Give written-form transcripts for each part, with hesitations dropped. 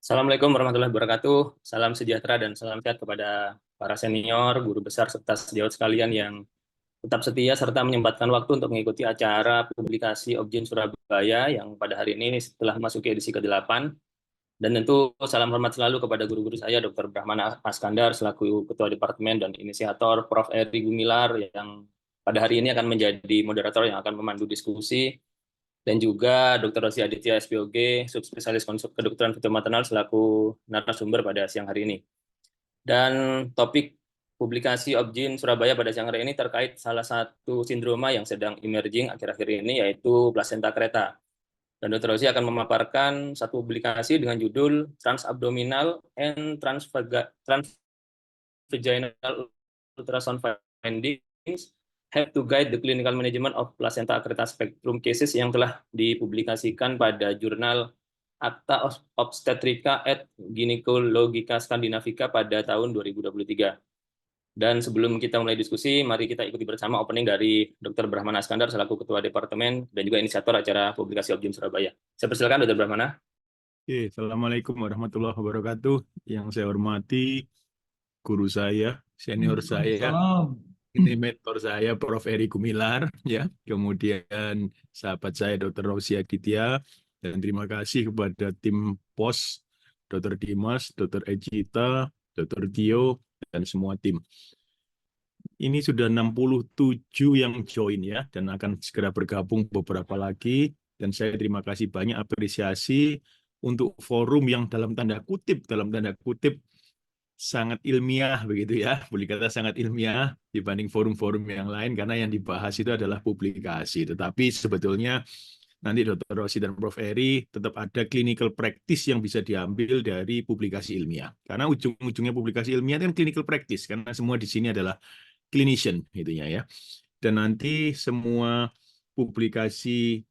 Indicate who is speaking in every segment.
Speaker 1: Assalamualaikum warahmatullahi wabarakatuh. Salam sejahtera dan salam sehat kepada para senior, guru besar, serta sejawat sekalian yang tetap setia serta menyempatkan waktu untuk mengikuti acara publikasi Objin Surabaya yang pada hari ini setelah memasuki edisi ke-8. Dan tentu salam hormat selalu kepada guru-guru saya, Dr. Brahmana Askandar, selaku Ketua Departemen dan Inisiator, Prof. Eri Gumilar, yang pada hari ini akan menjadi moderator yang akan memandu diskusi, dan juga Dr. Rosi Aditya SPOG, subspesialis kedokteran fetal maternal selaku narasumber pada siang hari ini. Dan topik publikasi Objin Surabaya pada siang hari ini terkait salah satu sindroma yang sedang emerging akhir-akhir ini, yaitu plasenta creta. Dan Dr. Rosi akan memaparkan satu publikasi dengan judul Transabdominal and Transvaginal Ultrasound Findings Help to Guide the Clinical Management of Placenta Creta Spectrum Cases, yang telah dipublikasikan pada jurnal Acta Obstetrica et Gynecologica Scandinavica pada tahun 2023. Dan sebelum kita mulai diskusi, mari kita ikuti bersama opening dari Dr. Brahmana Askandar selaku Ketua Departemen dan juga inisiator acara publikasi Objin Surabaya. Saya persilakan Dr. Brahmana.
Speaker 2: Oke, Assalamualaikum warahmatullahi wabarakatuh. Yang saya hormati guru saya, senior saya, ini mentor saya, Prof. Eri Gumilar, ya. Kemudian sahabat saya, Dr. Rosi Aditya, dan terima kasih kepada tim POS, Dr. Dimas, Dr. Ejita, Dr. Tio, dan semua tim. Ini sudah 67 yang join ya, dan akan segera bergabung beberapa lagi. Dan saya terima kasih banyak, apresiasi untuk forum yang dalam tanda kutip sangat ilmiah begitu ya, boleh kata sangat ilmiah dibanding forum-forum yang lain, karena yang dibahas itu adalah publikasi. Tetapi sebetulnya nanti Dr. Rosi dan Prof. Eri tetap ada clinical practice yang bisa diambil dari publikasi ilmiah. Karena ujung-ujungnya publikasi ilmiah kan clinical practice, karena semua di sini adalah clinician itunya ya. Dan nanti semua publikasi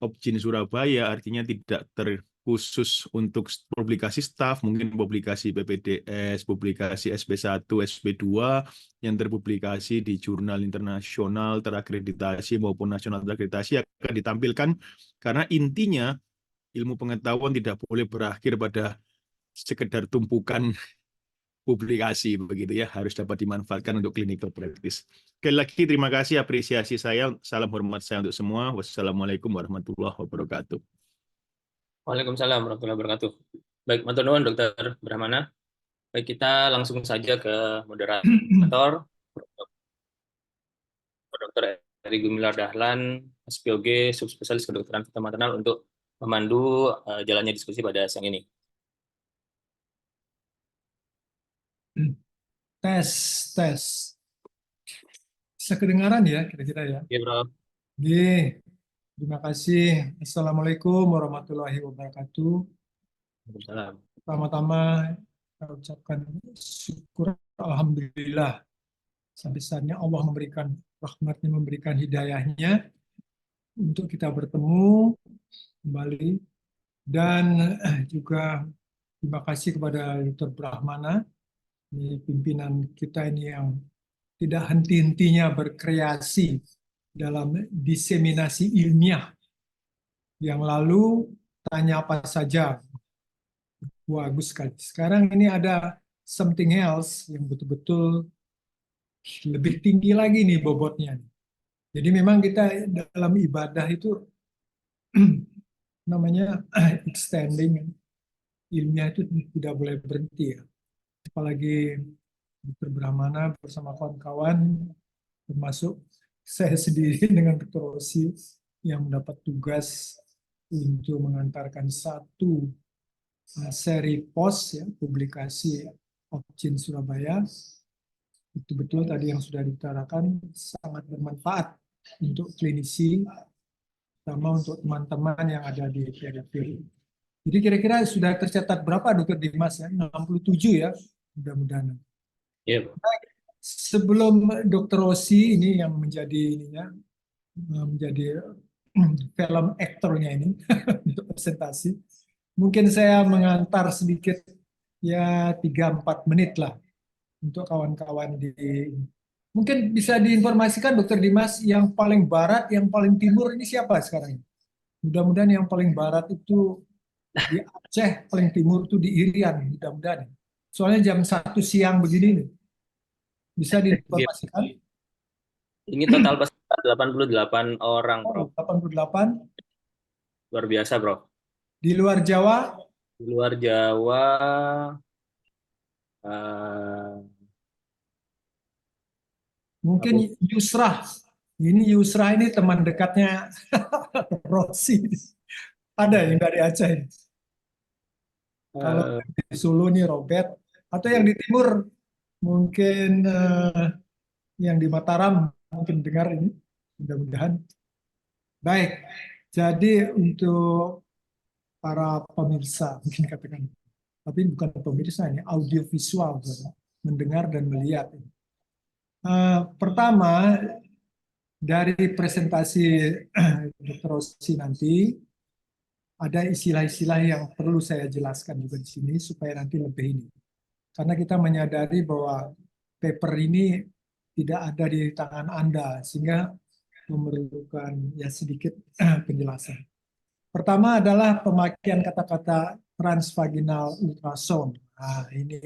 Speaker 2: Objin Surabaya artinya tidak terkhusus untuk publikasi staf, mungkin publikasi PPDS, publikasi SP1, SP2 yang terpublikasi di jurnal internasional terakreditasi maupun nasional terakreditasi akan ditampilkan, karena intinya ilmu pengetahuan tidak boleh berakhir pada sekedar tumpukan publikasi begitu ya, harus dapat dimanfaatkan untuk clinical practice. Sekali lagi terima kasih, apresiasi saya, salam hormat saya untuk semua. Wassalamualaikum warahmatullahi wabarakatuh.
Speaker 1: Waalaikumsalam warahmatullahi wabarakatuh. Baik, matur nuwun Dr. Brahmana. Baik, kita langsung saja ke moderator, Dr. Eri Gumilar Dahlan, SPOG, subspesialis kedokteran fetal maternal, untuk memandu jalannya diskusi pada siang ini.
Speaker 3: Tes, tes. Bisa kedengaran ya kira-kira ya?
Speaker 1: Iya, Bro.
Speaker 3: Oke, terima kasih. Assalamualaikum warahmatullahi wabarakatuh.
Speaker 1: Waalaikumsalam.
Speaker 3: Pertama-tama saya ucapkan syukur alhamdulillah sebesarnya Allah memberikan rahmatnya, memberikan hidayahnya untuk kita bertemu kembali, dan juga terima kasih kepada Dr. Brahmana, ini pimpinan kita ini yang tidak henti-hentinya berkreasi dalam diseminasi ilmiah. Yang lalu tanya apa saja, bagus sekali. Sekarang ini ada something else yang betul-betul lebih tinggi lagi nih bobotnya. Jadi memang kita dalam ibadah itu namanya extending ilmiah itu tidak boleh berhenti ya. Apalagi Dr. Brahmana bersama kawan-kawan, termasuk saya sendiri dengan Dr. Rosi, yang mendapat tugas untuk mengantarkan satu seri pos ya, publikasi Objin Surabaya. Betul-betul tadi yang sudah diutarakan sangat bermanfaat untuk klinisi, terutama untuk teman-teman yang ada di periphery. Jadi kira-kira sudah tercatat berapa Dr. Dimas ya? 67 ya, mudah-mudahan.
Speaker 1: Iya, Bro.
Speaker 3: Sebelum Dr. Rosi ini yang menjadi film aktornya ini untuk presentasi, mungkin saya mengantar sedikit ya 3-4 menit lah untuk kawan-kawan di. Mungkin bisa diinformasikan Dr. Dimas, yang paling barat, yang paling timur ini siapa sekarang? Mudah-mudahan yang paling barat itu Di Aceh paling timur tuh di Irian, mudah-mudahan. Soalnya jam 1 siang begini nih. Bisa diinformasikan?
Speaker 1: Ini total peserta 88 orang, Bro.
Speaker 3: Oh, 88.
Speaker 1: Luar biasa, Bro.
Speaker 3: Di luar Jawa,
Speaker 1: Di luar Jawa, eh,
Speaker 3: mungkin
Speaker 1: aku,
Speaker 3: Yusrah. Ini Yusrah ini teman dekatnya Rossi. Ada yang dari Aceh. Kalau
Speaker 1: eh,
Speaker 3: di Solo nih Robert. Atau yang di timur mungkin yang di Mataram mungkin dengar ini. Mudah-mudahan. Baik. Jadi untuk para pemirsa mungkin katakan, tapi bukan pemirsa ini audio visual, mendengar dan melihat. Pertama dari presentasi Dr. Rossi nanti ada istilah-istilah yang perlu saya jelaskan juga di sini supaya nanti lebih ini. Karena kita menyadari bahwa paper ini tidak ada di tangan Anda sehingga memerlukan ya sedikit penjelasan. Pertama adalah pemakaian kata-kata transvaginal ultrasound. Nah, ini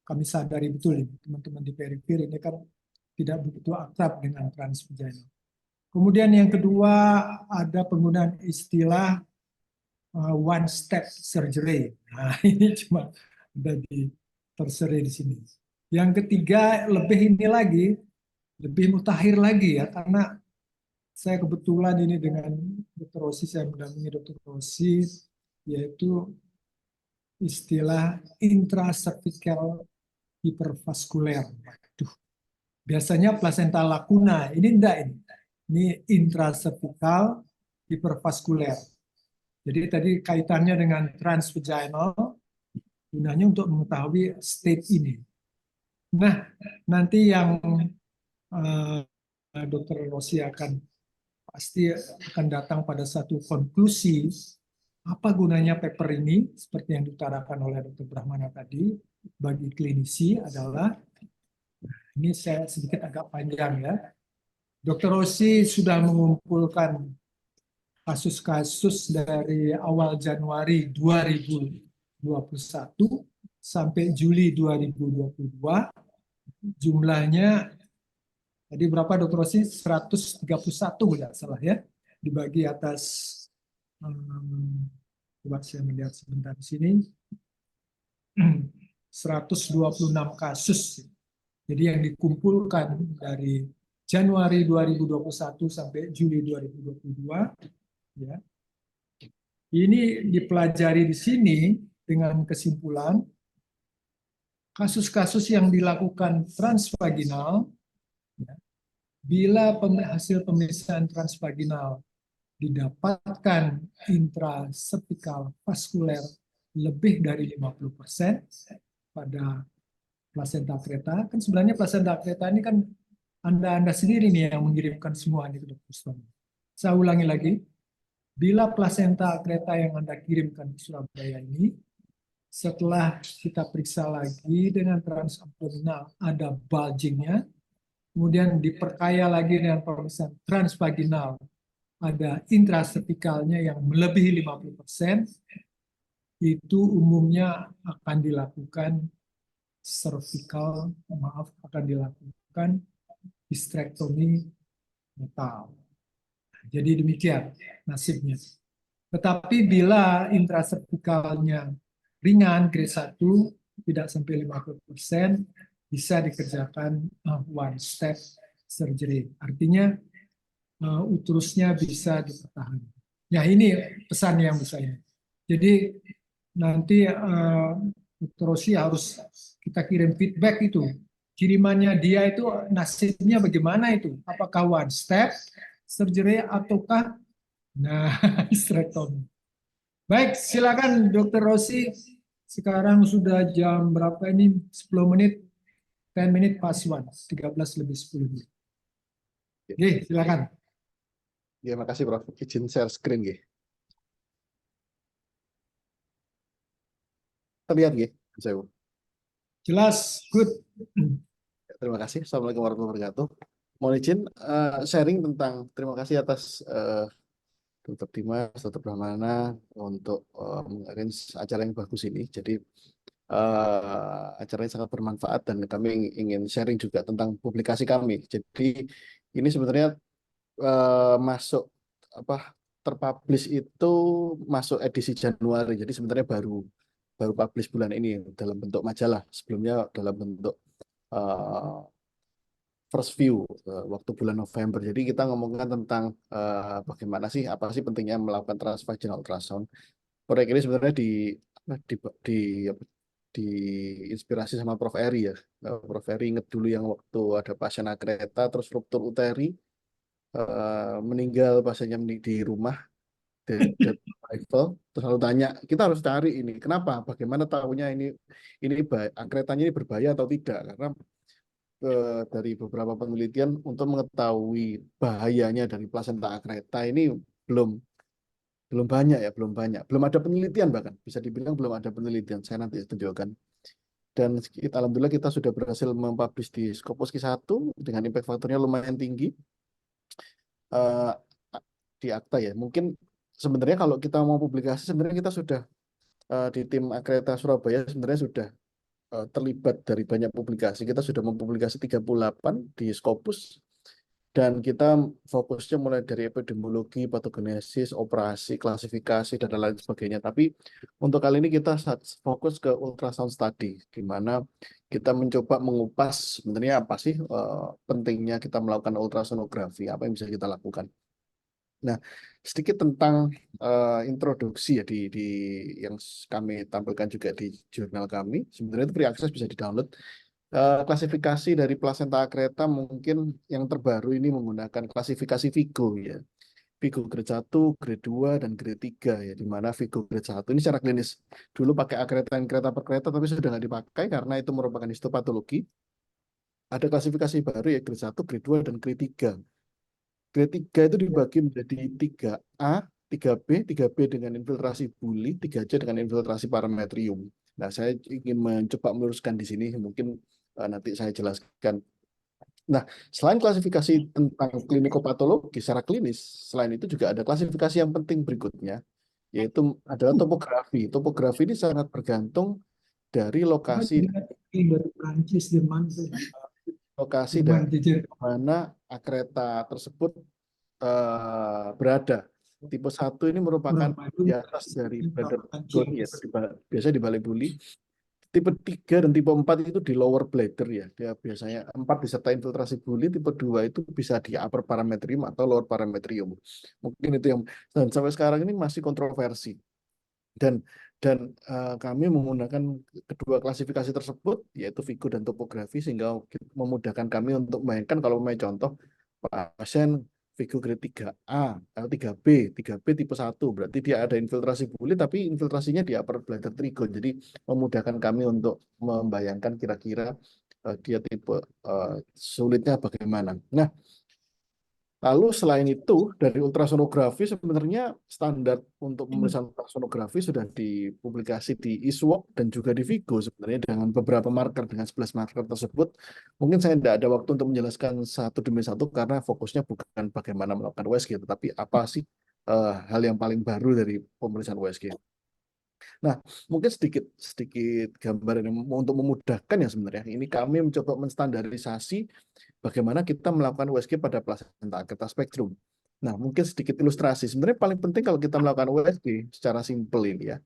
Speaker 3: kami sadari betul ini, teman-teman di periferi ini kan tidak begitu akrab dengan transvaginal. Kemudian yang kedua ada penggunaan istilah one step surgery. Nah, ini cuma ada di terserai di sini. Yang ketiga lebih ini lagi, lebih mutakhir lagi ya, karena saya kebetulan ini dengan Dr. Rossi, saya mendampingi Dr. Rossi, yaitu istilah intracervical hipervaskuler. Aduh, biasanya placenta lacuna, ini enggak ini. Ini intracervical hipervaskuler. Jadi tadi kaitannya dengan transvaginal, gunanya untuk mengetahui state ini. Nah, nanti yang Dr. Rossi pasti akan datang pada satu konklusi apa gunanya paper ini seperti yang diutarakan oleh Dr. Brahmana tadi bagi klinisi adalah, ini saya sedikit agak panjang ya. Dr. Rossi sudah mengumpulkan kasus-kasus dari awal Januari 2021 sampai Juli 2022. Jumlahnya tadi berapa Dr. Rossi? 131 tidak salah ya. Dibagi atas coba saya melihat sebentar di sini. 126 kasus. Jadi yang dikumpulkan dari Januari 2021 sampai Juli 2022 ya. Ini dipelajari di sini dengan kesimpulan kasus-kasus yang dilakukan transvaginal ya, bila hasil pemeriksaan transvaginal didapatkan intracervical vaskuler lebih dari 50% pada plasenta creta, kan sebenarnya plasenta creta ini kan Anda sendiri nih yang mengirimkan semua ini ke Dr. Stomp. Saya ulangi lagi, bila plasenta creta yang Anda kirimkan ke Surabaya ini, setelah kita periksa lagi dengan transabdominal ada bulgingnya, kemudian diperkaya lagi dengan pemeriksaan transvaginal, ada intracervicalnya yang melebihi 50%, itu umumnya akan dilakukan akan dilakukan histrektomi total. Jadi demikian nasibnya. Tetapi bila intracervicalnya ringan, grade 1, tidak sampai 50%, bisa dikerjakan one step surgery. Artinya uterusnya bisa dipertahankan. Ya ini pesan yang bisa ini. Jadi nanti Dr. Rossi harus kita kirim feedback itu. Kirimannya dia itu nasibnya bagaimana itu? Apakah one step surgery ataukah hysterectomy? Baik, silakan Dr. Rossi. Sekarang sudah jam berapa ini? 10 menit, 10 menit past 1, 13 lebih 10 menit. Oke, silakan.
Speaker 4: Ya, makasih Prof. Izin share screen, G. Terlihat, G? Saya.
Speaker 3: Jelas, good.
Speaker 4: Terima kasih. Assalamualaikum warahmatullahi wabarakatuh. Mohon izin sharing tentang terima kasih atas Dr. Dimas, Dr. Brahmana untuk mengarrange acara yang bagus ini. Jadi acaranya sangat bermanfaat dan kami ingin sharing juga tentang publikasi kami. Jadi ini sebenarnya masuk terpublish itu masuk edisi Januari. Jadi sebenarnya baru publish bulan ini dalam bentuk majalah. Sebelumnya dalam bentuk eh, first view waktu bulan November. Jadi kita ngomongkan tentang bagaimana sih, apa sih pentingnya melakukan transvaginal ultrasound. Proyek ini sebenarnya di diinspirasi sama Prof. Eri ya. Prof. Eri inget dulu yang waktu ada pasien akreta terus ruptur uteri, meninggal pasiennya di rumah, dead arrival, terus lalu tanya, kita harus cari ini kenapa, bagaimana tahunya ini akretanya ini berbahaya atau tidak, karena dari beberapa penelitian untuk mengetahui bahayanya dari plasenta akreta ini belum banyak ya, belum ada penelitian, bahkan bisa dibilang belum ada penelitian. Saya nanti tunjukkan. Dan alhamdulillah kita sudah berhasil mempublish di Scopus Q1 dengan impact faktornya lumayan tinggi di akta ya. Mungkin sebenarnya kalau kita mau publikasi, sebenarnya kita sudah di tim Akreta Surabaya sebenarnya sudah terlibat dari banyak publikasi. Kita sudah mempublikasi 38 di Scopus. Dan kita fokusnya mulai dari epidemiologi, patogenesis, operasi, klasifikasi, dan lain sebagainya. Tapi untuk kali ini kita fokus ke ultrasound study, di mana kita mencoba mengupas sebenarnya apa sih pentingnya kita melakukan ultrasonografi, apa yang bisa kita lakukan. Nah, sedikit tentang introduksi ya di yang kami tampilkan juga di jurnal kami. Sebenarnya itu free access, bisa di-download. Klasifikasi dari plasenta akreta mungkin yang terbaru ini menggunakan klasifikasi Vigo ya. Vigo grade 1, grade 2, dan grade 3 ya. Di mana Vigo grade 1 ini secara klinis dulu pakai akreta dan kereta per kereta, tapi sudah nggak dipakai karena itu merupakan histopatologi. Ada klasifikasi baru ya, grade 1, grade 2, dan grade 3. Grade 3 itu dibagi menjadi 3A, 3B, 3B dengan infiltrasi buli, 3C dengan infiltrasi parametrium. Nah, saya ingin mencoba meluruskan di sini, mungkin nanti saya jelaskan. Nah, selain klasifikasi tentang klinikopatologi secara klinis, selain itu juga ada klasifikasi yang penting berikutnya, yaitu adalah topografi. Topografi ini sangat bergantung dari lokasi
Speaker 3: Dari Prancis, Jerman,
Speaker 4: dan mana akreta tersebut berada. Tipe 1 ini merupakan di atas dari bladder bone, ya, biasa di balik buli. Tipe 3 dan tipe 4 itu di lower bladder ya. Dia biasanya 4 disertai infiltrasi buli, tipe 2 itu bisa di upper parametrium atau lower parametrium. Mungkin itu yang dan sampai sekarang ini masih kontroversi. Dan kami menggunakan kedua klasifikasi tersebut, yaitu Vigo dan topografi, sehingga memudahkan kami untuk membayangkan kalau contoh pasien Vigo grade 3A atau 3B, 3B tipe 1, berarti dia ada infiltrasi buli tapi infiltrasinya di upper bladder trigon. Jadi memudahkan kami untuk membayangkan kira-kira dia tipe sulitnya bagaimana. Nah, lalu selain itu dari ultrasonografi sebenarnya standar untuk pemeriksaan ultrasonografi sudah dipublikasi di ISWOC dan juga di Vigo sebenarnya dengan beberapa marker, dengan 11 marker tersebut. Mungkin saya tidak ada waktu untuk menjelaskan satu demi satu karena fokusnya bukan bagaimana melakukan USG, tetapi apa sih hal yang paling baru dari pemeriksaan USG. Nah, mungkin sedikit gambaran untuk memudahkan ya sebenarnya. Ini kami mencoba menstandarisasi bagaimana kita melakukan USG pada plasenta akreta spektrum. Nah, mungkin sedikit ilustrasi. Sebenarnya paling penting kalau kita melakukan USG secara simpel ini ya.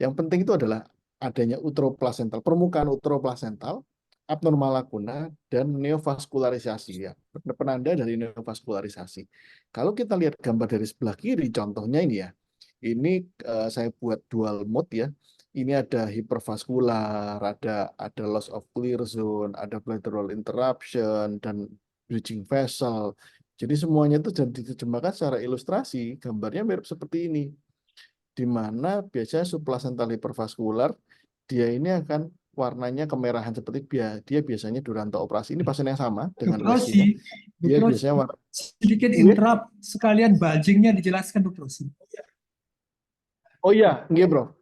Speaker 4: Yang penting itu adalah adanya uteroplasental, permukaan uteroplasental, abnormal lacuna, dan neovaskularisasi ya. Penanda dari neovaskularisasi. Kalau kita lihat gambar dari sebelah kiri, contohnya ini ya. Ini saya buat dual mode ya. Ini ada hipervaskular, ada loss of clear zone, ada bladder wall interruption, dan bridging vessel. Jadi semuanya itu diterjemahkan secara ilustrasi, gambarnya mirip seperti ini. Di mana biasanya subplacental hipervaskular, dia ini akan warnanya kemerahan seperti dia biasanya duranto operasi. Ini pasien yang sama dengan USG. Dia biasanya warna
Speaker 3: sedikit interrupt, sekalian bulgingnya dijelaskan Dr. Rosi.
Speaker 4: Oh iya, iya bro.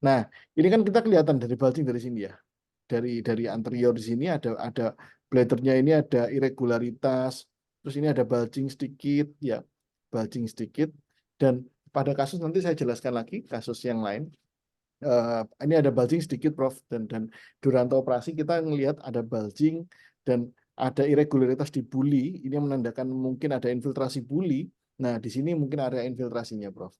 Speaker 4: Nah, ini kan kita kelihatan dari bulging dari sini ya. Dari anterior di sini ada bladdernya ini ada irregularitas, terus ini ada bulging sedikit ya, bulging sedikit, Dan pada kasus nanti saya jelaskan lagi kasus yang lain. Ini ada bulging sedikit, Prof. Dan durante operasi kita melihat ada bulging dan ada irregularitas di buli. Ini yang menandakan mungkin ada infiltrasi buli. Nah, di sini mungkin area infiltrasinya, Prof.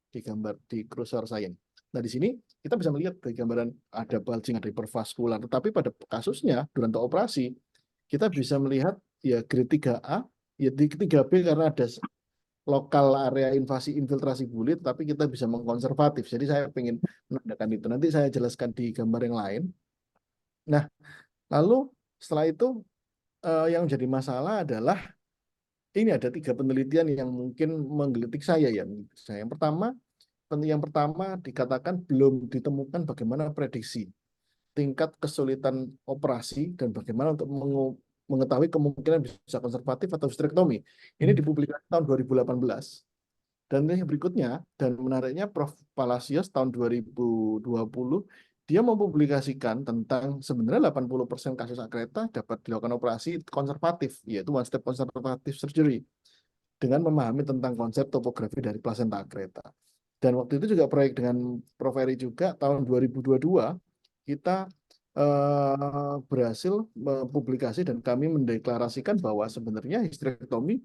Speaker 4: Di gambar di kursor saya. Nah, di sini kita bisa melihat dari gambaran ada bulging, ada hipervaskular. Tetapi pada kasusnya, durante operasi, kita bisa melihat ya grade 3A, ya di 3B karena ada lokal area invasi infiltrasi buli, tapi kita bisa mengkonservatif. Jadi saya ingin menandakan itu. Nanti saya jelaskan di gambar yang lain. Nah, lalu setelah itu yang menjadi masalah adalah ini ada 3 penelitian yang mungkin menggelitik saya ya. Yang pertama dikatakan belum ditemukan bagaimana prediksi tingkat kesulitan operasi dan bagaimana untuk mengetahui kemungkinan bisa konservatif atau histerektomi. Ini dipublikasi tahun 2018. Dan yang berikutnya, dan menariknya Prof. Palacios tahun 2020, dia mempublikasikan tentang sebenarnya 80% kasus akreta dapat dilakukan operasi konservatif, yaitu one step conservative surgery, dengan memahami tentang konsep topografi dari plasenta akreta. Dan waktu itu juga proyek dengan Prof. Eri juga tahun 2022, kita berhasil mempublikasi dan kami mendeklarasikan bahwa sebenarnya histerektomi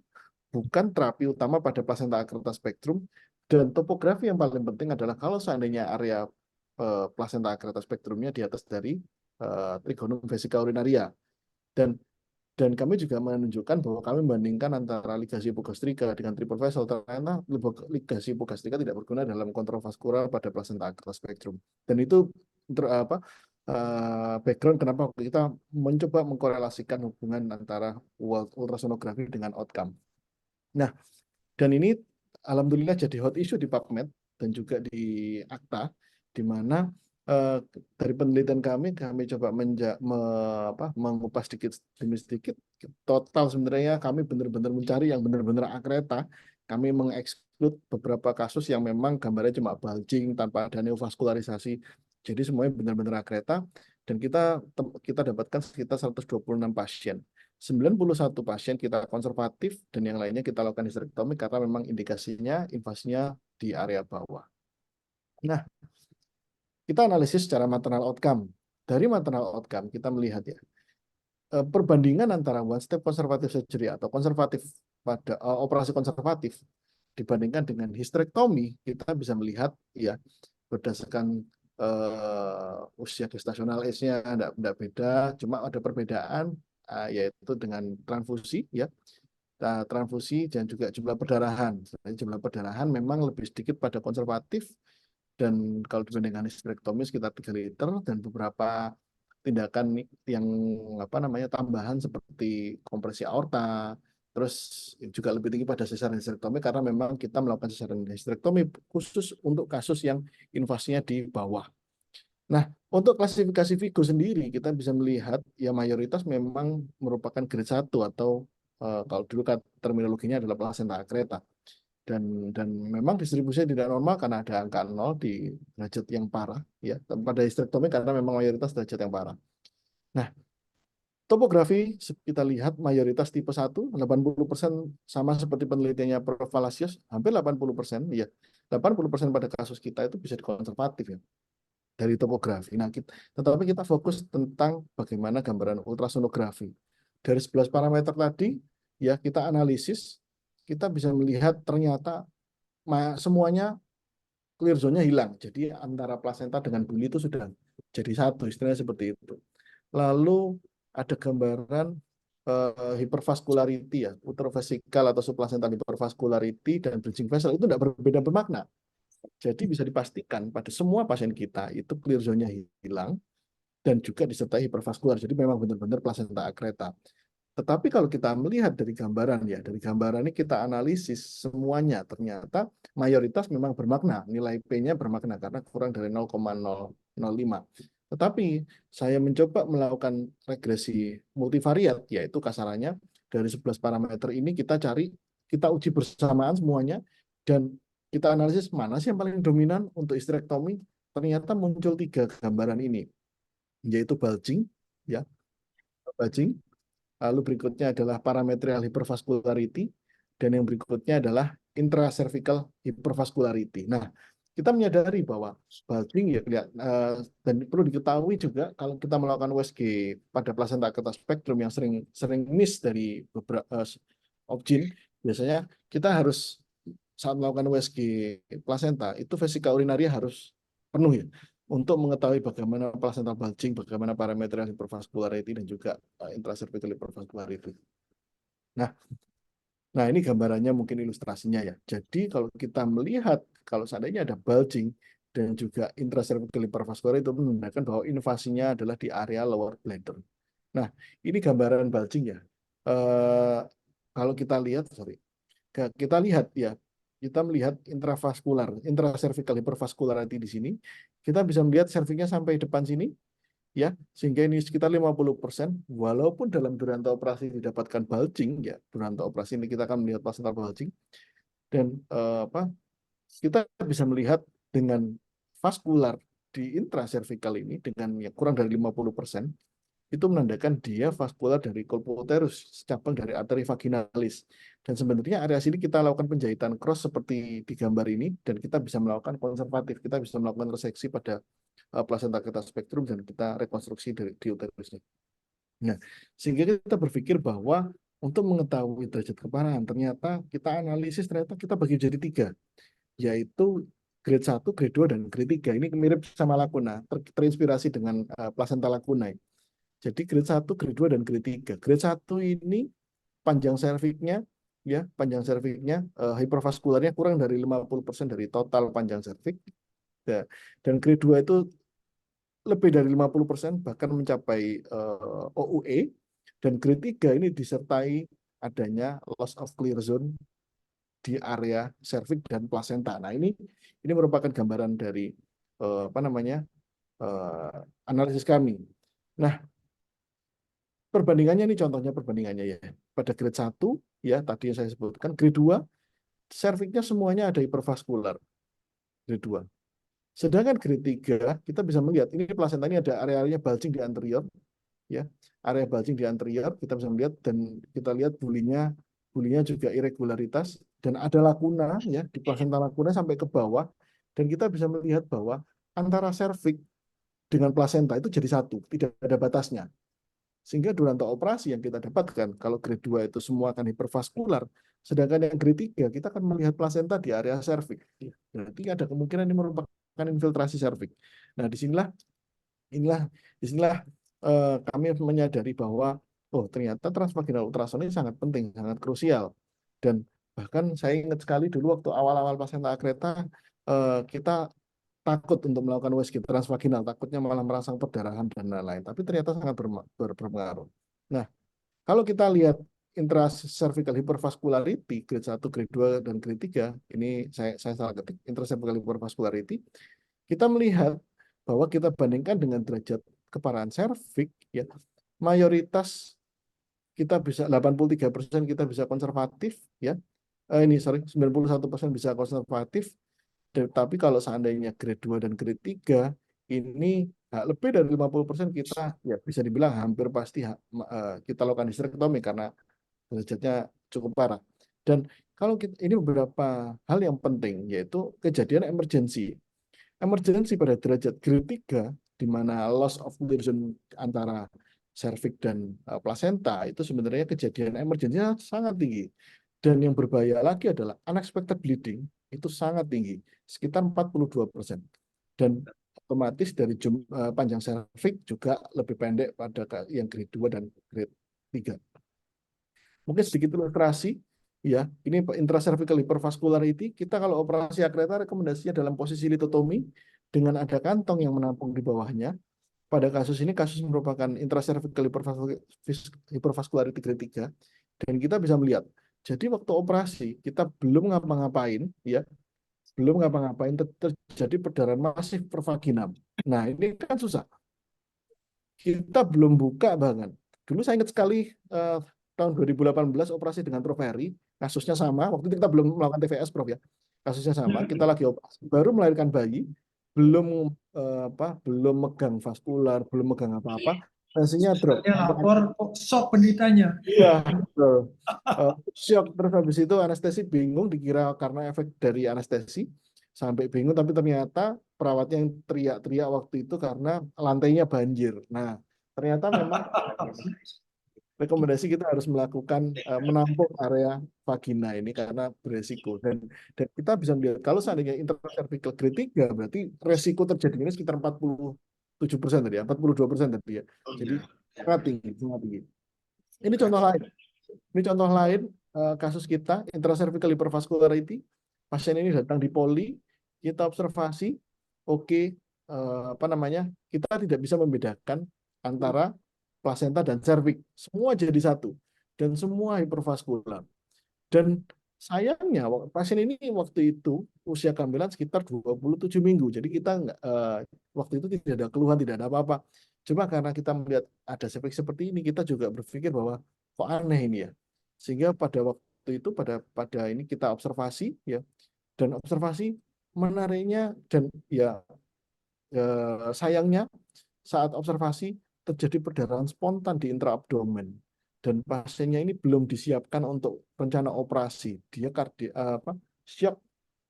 Speaker 4: bukan terapi utama pada plasenta akreta spektrum, dan topografi yang paling penting adalah kalau seandainya area plasenta akreta spektrumnya di atas dari trigonum vesica urinaria. Dan kami juga menunjukkan bahwa kami membandingkan antara ligasi hipogastrika dengan triple vessel, ternyata ligasi hipogastrika tidak berguna dalam kontrovaskular pada plasenta akreta spektrum. Dan itu background kenapa kita mencoba mengkorelasikan hubungan antara ultrasonografi dengan outcome. Nah, dan ini alhamdulillah jadi hot issue di PubMed dan juga di ACTA, di mana dari penelitian kami coba mengupas sedikit demi sedikit. Total sebenarnya kami benar-benar mencari yang benar-benar akreta. Kami mengeksklud beberapa kasus yang memang gambarnya cuma bulging tanpa ada neovaskularisasi. Jadi semuanya benar-benar akreta, dan kita dapatkan sekitar 126 pasien. 91 pasien kita konservatif dan yang lainnya kita lakukan histerektomi karena memang indikasinya invasinya di area bawah. Nah, kita analisis secara maternal outcome. Dari maternal outcome kita melihat ya perbandingan antara one step conservative surgery atau konservatif pada operasi konservatif dibandingkan dengan histerektomi, kita bisa melihat ya berdasarkan usia gestasional age-nya tidak beda, cuma ada perbedaan yaitu dengan transfusi ya, transfusi dan juga jumlah perdarahan. Jumlah perdarahan memang lebih sedikit pada konservatif, dan kalau dibandingkan histerektomi sekitar 3 liter, dan beberapa tindakan yang tambahan seperti kompresi aorta, terus juga lebih tinggi pada cesarean histerektomi karena memang kita melakukan cesarean histerektomi khusus untuk kasus yang invasinya di bawah. Nah, untuk klasifikasi Vigo sendiri kita bisa melihat ya mayoritas memang merupakan grade 1 atau kalau dulu terminologinya adalah plasenta akreta. Dan memang distribusinya tidak normal karena ada angka 0 di derajat yang parah ya pada histerektomi karena memang mayoritas derajat yang parah. Nah, topografi kita lihat mayoritas tipe 1 80%, sama seperti penelitiannya Prof. Palacios, hampir 80% ya. 80% pada kasus kita itu bisa dikonservatif ya dari topografi. Nah, tetapi kita fokus tentang bagaimana gambaran ultrasonografi. Dari 11 parameter tadi ya kita analisis, kita bisa melihat ternyata semuanya clear zone-nya hilang. Jadi antara plasenta dengan buli itu sudah jadi satu, istilahnya seperti itu. Lalu ada gambaran hypervascularity ya, uterovesikal atau subplacental hypervascularity dan bridging vessel itu tidak berbeda bermakna. Jadi bisa dipastikan pada semua pasien kita itu clear zone-nya hilang dan juga disertai hipervaskular. Jadi memang benar-benar plasenta akreta. Tetapi kalau kita melihat dari gambaran ya, dari gambaran ini kita analisis semuanya ternyata mayoritas memang bermakna, nilai P-nya bermakna karena kurang dari 0,005. Tetapi saya mencoba melakukan regresi multivariat, yaitu kasarannya dari 11 parameter ini kita uji bersamaan semuanya, dan kita analisis mana sih yang paling dominan untuk histerektomi. Ternyata muncul 3 gambaran ini, yaitu bulging, ya, lalu berikutnya adalah parametrial hypervascularity, dan yang berikutnya adalah intracervical hypervascularity. Nah, kita menyadari bahwa bulging dan perlu diketahui juga kalau kita melakukan USG pada plasenta akreta spektrum yang sering miss dari beberapa objin, biasanya kita harus saat melakukan USG plasenta itu vesika urinaria harus penuh ya untuk mengetahui bagaimana plasenta bulging, bagaimana parameter hypervascularity dan juga intracervical hypervascularity. Nah, ini gambarannya mungkin ilustrasinya ya. Jadi kalau kita melihat kalau seandainya ada bulging dan juga intracervical hypervascular itu menandakan bahwa invasinya adalah di area lower bladder. Nah, ini gambaran bulging ya. Kalau kita lihat, kita melihat intracervical hypervascularity di sini. Kita bisa melihat cervixnya sampai depan sini. Ya, sehingga ini sekitar 50%, walaupun dalam duranta operasi didapatkan bulging, ya, duranta operasi ini kita akan melihat plasenta bulging, dan kita bisa melihat dengan vaskular di intracervical ini dengan kurang dari 50%, itu menandakan dia vaskular dari colpoterus, cabang dari arteri vaginalis. Dan sebenarnya area sini kita lakukan penjahitan cross seperti di gambar ini, dan kita bisa melakukan konservatif, kita bisa melakukan reseksi pada plasenta akreta spektrum dan kita rekonstruksi di uterusnya. Nah, sehingga kita berpikir bahwa untuk mengetahui derajat keparahan, ternyata kita analisis, ternyata kita bagi jadi 3, yaitu grade 1, grade 2, dan grade 3. Ini mirip sama lakuna, terinspirasi dengan plasenta lacunae. Jadi grade 1, grade 2, dan grade 3. Grade 1 ini panjang serviknya, ya, hypervaskularnya kurang dari 50% dari total panjang serviks. Ya. Dan grade 2 itu lebih dari 50%, bahkan mencapai OUE. Dan grade 3 ini disertai adanya loss of clear zone di area serviks dan plasenta. Nah, ini merupakan gambaran dari analisis kami. Nah, perbandingannya ini contohnya perbandingannya ya. Pada grade 1 ya tadi yang saya sebutkan, grade 2 serviksnya semuanya ada hipervaskular. Grade 2. Sedangkan grade 3 kita bisa melihat ini plasenta ini ada area-area bulging di anterior ya. Area bulging di anterior kita bisa melihat, dan kita lihat bulinya juga irregularitas dan ada lakuna ya di plasenta lakuna sampai ke bawah, dan kita bisa melihat bahwa antara serviks dengan plasenta itu jadi satu, tidak ada batasnya. Sehingga duranta operasi yang kita dapatkan, kalau grade 2 itu semua akan hipervaskular, sedangkan yang grade 3 kita akan melihat plasenta di area serviks. Berarti ada kemungkinan ini merupakan infiltrasi serviks. Nah, disinilah kami menyadari bahwa ternyata transvaginal ultrasound ini sangat penting, sangat krusial. Dan bahkan saya ingat sekali dulu waktu awal-awal plasenta akreta, kita takut untuk melakukan USG transvaginal, takutnya malah merangsang perdarahan dan lain-lain. Tapi ternyata sangat berpengaruh. Nah, kalau kita lihat intracervical hypervascularity, grade 1, grade 2, dan grade 3, ini saya salah ketik, intracervical hypervascularity, kita melihat bahwa kita bandingkan dengan derajat keparahan serviks, ya, mayoritas kita bisa 83% kita bisa konservatif, ya. 91% bisa konservatif. Tapi kalau seandainya grade 2 dan grade 3 ini lebih dari 50% kita ya bisa dibilang hampir pasti kita lakukan histerektomi karena derajatnya cukup parah. Dan kalau ini beberapa hal yang penting, yaitu kejadian emergency pada derajat grade 3 di mana loss of clearance antara serviks dan plasenta itu sebenarnya kejadian emergensinya sangat tinggi. Dan yang berbahaya lagi adalah unexpected bleeding itu sangat tinggi, sekitar 42%. Dan otomatis dari panjang serviks juga lebih pendek pada yang grade 2 dan grade 3. Mungkin sedikit ilustrasi, ya, ini intracervical hypervascularity. Kita kalau operasi akreta rekomendasinya dalam posisi litotomi dengan ada kantong yang menampung di bawahnya. Pada kasus ini, kasus merupakan intracervical hypervascularity grade 3, dan kita bisa melihat. Jadi waktu operasi kita belum ngapa-ngapain, ya, terjadi perdarahan masif pervaginam. Nah, ini kan susah. Kita belum buka bahkan. Dulu saya ingat sekali tahun 2018 operasi dengan Prof. Heri, kasusnya sama. Waktu itu kita belum melakukan TVS, Prof, ya. Kasusnya sama. Kita lagi operasi, baru melahirkan bayi, belum megang vaskular, belum megang apa-apa, tensinya drop.
Speaker 3: Dia lapor kok shock penderitanya.
Speaker 4: Iya, betul. Shock, terus habis itu anestesi bingung, dikira karena efek dari anestesi, sampai bingung, tapi ternyata perawatnya yang teriak-teriak waktu itu karena lantainya banjir. Nah, ternyata memang rekomendasi kita harus melakukan menampung area vagina ini karena beresiko, dan kita bisa melihat kalau seandainya intracervical grade 3 berarti resiko terjadinya sekitar 47% tadi ya, 42% tadi ya. Jadi sangat tinggi, sangat tinggi. Ini contoh lain. Ini contoh lain kasus kita intracervical hypervascularity. Pasien ini datang di poli, kita observasi, oke, kita tidak bisa membedakan antara plasenta dan cervix, semua jadi satu dan semua hipervaskular. Dan sayangnya pasien ini waktu itu usia kehamilan sekitar 27 minggu. Jadi kita waktu itu tidak ada keluhan, tidak ada apa-apa. Cuma karena kita melihat ada cervix seperti ini, kita juga berpikir bahwa kok aneh ini ya. Sehingga pada waktu itu pada ini kita observasi ya. Dan observasi menariknya dan ya sayangnya saat observasi terjadi perdarahan spontan di intraabdomen dan pasiennya ini belum disiapkan untuk rencana operasi. Dia shock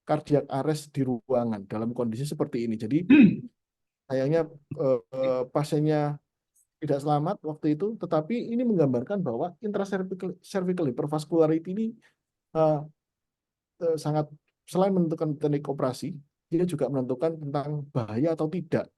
Speaker 4: cardiac arrest di ruangan dalam kondisi seperti ini. Jadi sayangnya pasiennya tidak selamat waktu itu, tetapi ini menggambarkan bahwa intracervical hypervascularity ini sangat, selain menentukan teknik operasi, dia juga menentukan tentang bahaya atau tidak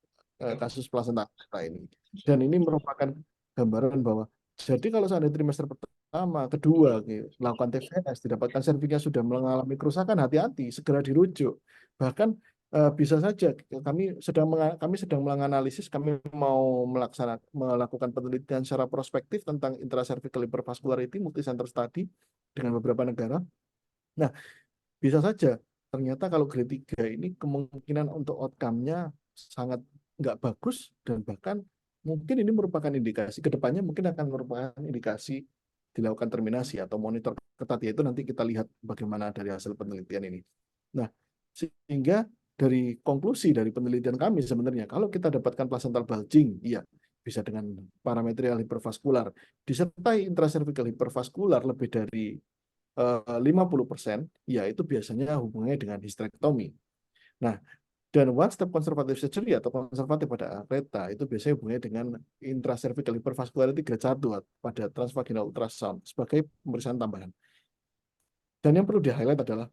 Speaker 4: kasus plasenta ini. Dan ini merupakan gambaran bahwa jadi kalau seandainya trimester pertama, kedua, melakukan TVS, didapatkan serviksnya sudah mengalami kerusakan, hati-hati, segera dirujuk. Bahkan bisa saja kami sedang menganalisis, kami mau melakukan penelitian secara prospektif tentang intracervical hypervascularity multicenter study dengan beberapa negara. Nah, bisa saja ternyata kalau grade 3 ini kemungkinan untuk outcome-nya sangat nggak bagus, dan bahkan mungkin ini merupakan indikasi kedepannya mungkin akan merupakan indikasi dilakukan terminasi atau monitor ketat, yaitu nanti kita lihat bagaimana dari hasil penelitian ini. Nah, sehingga dari konklusi dari penelitian kami sebenarnya kalau kita dapatkan placental bulging, iya bisa dengan parametrial hipervaskular disertai intracervical hipervaskular lebih dari 50%, ya itu biasanya hubungannya dengan hysterectomy. Nah, dan one step conservative surgery atau konservatif pada akreta itu biasanya hubungannya dengan intracervical hypervascularity grade 1 pada transvaginal ultrasound sebagai pemeriksaan tambahan. Dan yang perlu di-highlight adalah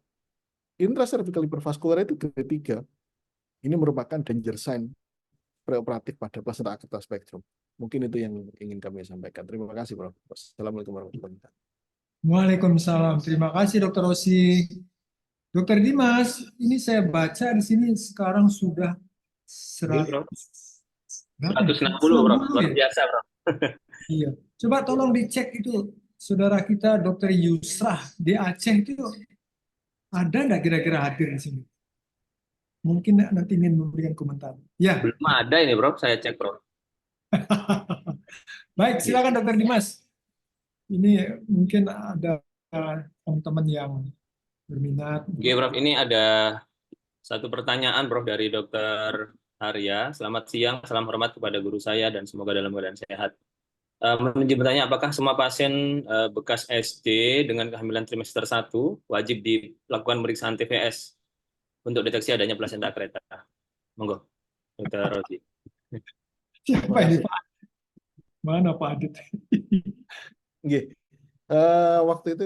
Speaker 4: intracervical hypervascularity grade 3 ini merupakan danger sign preoperatif pada plasenta akreta spektrum. Mungkin itu yang ingin kami sampaikan. Terima kasih, Prof. Assalamualaikum warahmatullahi wabarakatuh.
Speaker 3: Waalaikumsalam. Terima kasih, Dr. Rosi. Dr. Dimas, ini saya baca di sini sekarang sudah 160,
Speaker 1: Bro. Luar biasa, Bro.
Speaker 3: Iya. Coba tolong dicek itu, saudara kita Dr. Yusrah di Aceh itu ada nggak kira-kira hadir di sini? Mungkin nanti ingin memberikan komentar. Ya.
Speaker 1: Belum ada ini, Bro. Saya cek, Bro.
Speaker 3: Baik, silakan Dr. Dimas. Ini mungkin ada teman-teman yang berminat.
Speaker 1: Oke, Prof. Ini ada satu pertanyaan, Prof, dari Dr. Arya. Selamat siang, salam hormat kepada guru saya dan semoga dalam keadaan sehat. Menjadi bertanya, apakah semua pasien bekas SD dengan kehamilan trimester 1 wajib dilakukan pemeriksaan TVS untuk deteksi adanya plasenta akreta? Monggo, Dr. Rosi.
Speaker 3: Siapa ini, Pak? Mana Pak Adit?
Speaker 4: Waktu itu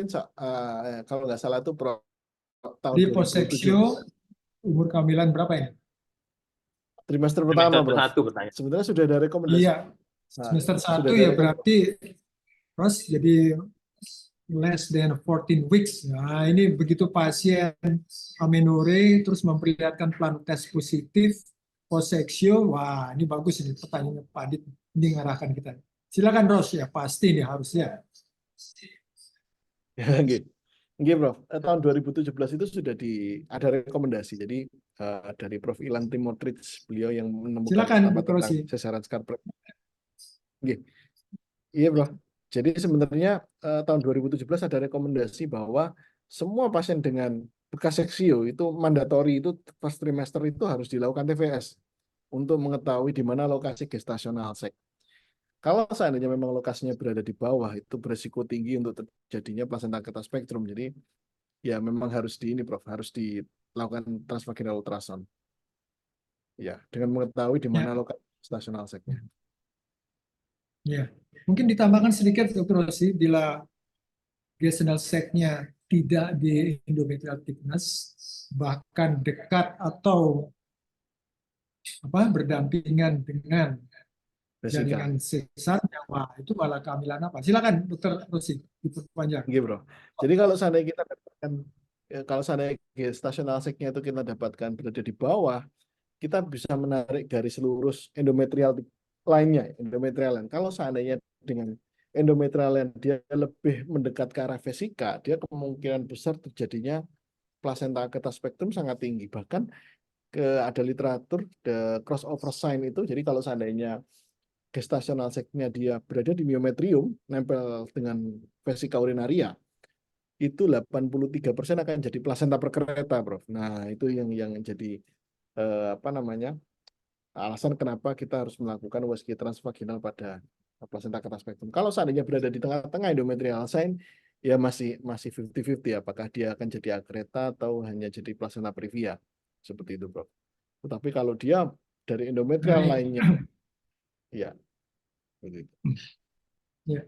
Speaker 4: kalau nggak salah itu tahun
Speaker 3: di Poseksio umur kehamilan berapa ini?
Speaker 4: Trimester pertama, Bro. Sebenarnya sudah ada rekomendasi.
Speaker 3: Iya, semester 1 ya berarti terus jadi less than 14 weeks. Nah, ini begitu pasien amenorrhea terus memperlihatkan plan tes positif, Poseksio, wah ini bagus ini pertanyaannya Pak Adit, ini ngarahkan kita. Silakan Ros, ya pasti ini harusnya.
Speaker 4: Nggih, Prof. Tahun 2017 itu sudah ada rekomendasi. Jadi dari Prof. Ilan Timotrich, beliau yang menemukan tentang sesaran skarp. Iya, Prof. Jadi sebenarnya tahun 2017 ada rekomendasi bahwa semua pasien dengan bekas seksio itu mandatori, itu first trimester itu harus dilakukan TVS untuk mengetahui di mana lokasi gestasional seks. Kalau seandainya memang lokasinya berada di bawah, itu beresiko tinggi untuk terjadinya plasenta akreta spektrum. Jadi ya memang harus di ini, Prof, harus dilakukan transvaginal ultrasound. Ya, dengan mengetahui di mana
Speaker 3: Ya,
Speaker 4: lokasi gestational sac-nya.
Speaker 3: ya. Mungkin ditambahkan sedikit, Dr. Rossi, bila gestational sac-nya tidak di endometrial thickness, bahkan dekat atau berdampingan dengan
Speaker 4: Vesika.
Speaker 3: jaringan sesarnya, wah itu malah kehamilan apa? Silakan, Dr. Rossi, diperpanjang.
Speaker 4: Oke, Bro. Jadi kalau seandainya kita dapatkan, kalau seandainya gestational sac-nya itu kita dapatkan berada di bawah, kita bisa menarik garis lurus endometrial lainnya, endometrial line. Kalau seandainya dengan endometrial line dia lebih mendekat ke arah vesika, dia kemungkinan besar terjadinya plasenta akreta spektrum sangat tinggi. Bahkan ada literatur the crossover sign itu. Jadi kalau seandainya gestational sac-nya dia berada di myometrium, nempel dengan vesika urinaria, itu 83% akan jadi plasenta perkereta, Prof. Nah, itu yang jadi alasan kenapa kita harus melakukan USG transvaginal pada plasenta akreta spektrum. Kalau seandainya berada di tengah-tengah endometrial sign, ya masih 50-50, apakah dia akan jadi akreta atau hanya jadi plasenta previa. Seperti itu, Prof. Tetapi kalau dia dari endometrial lainnya, ya begitu.
Speaker 3: Ya.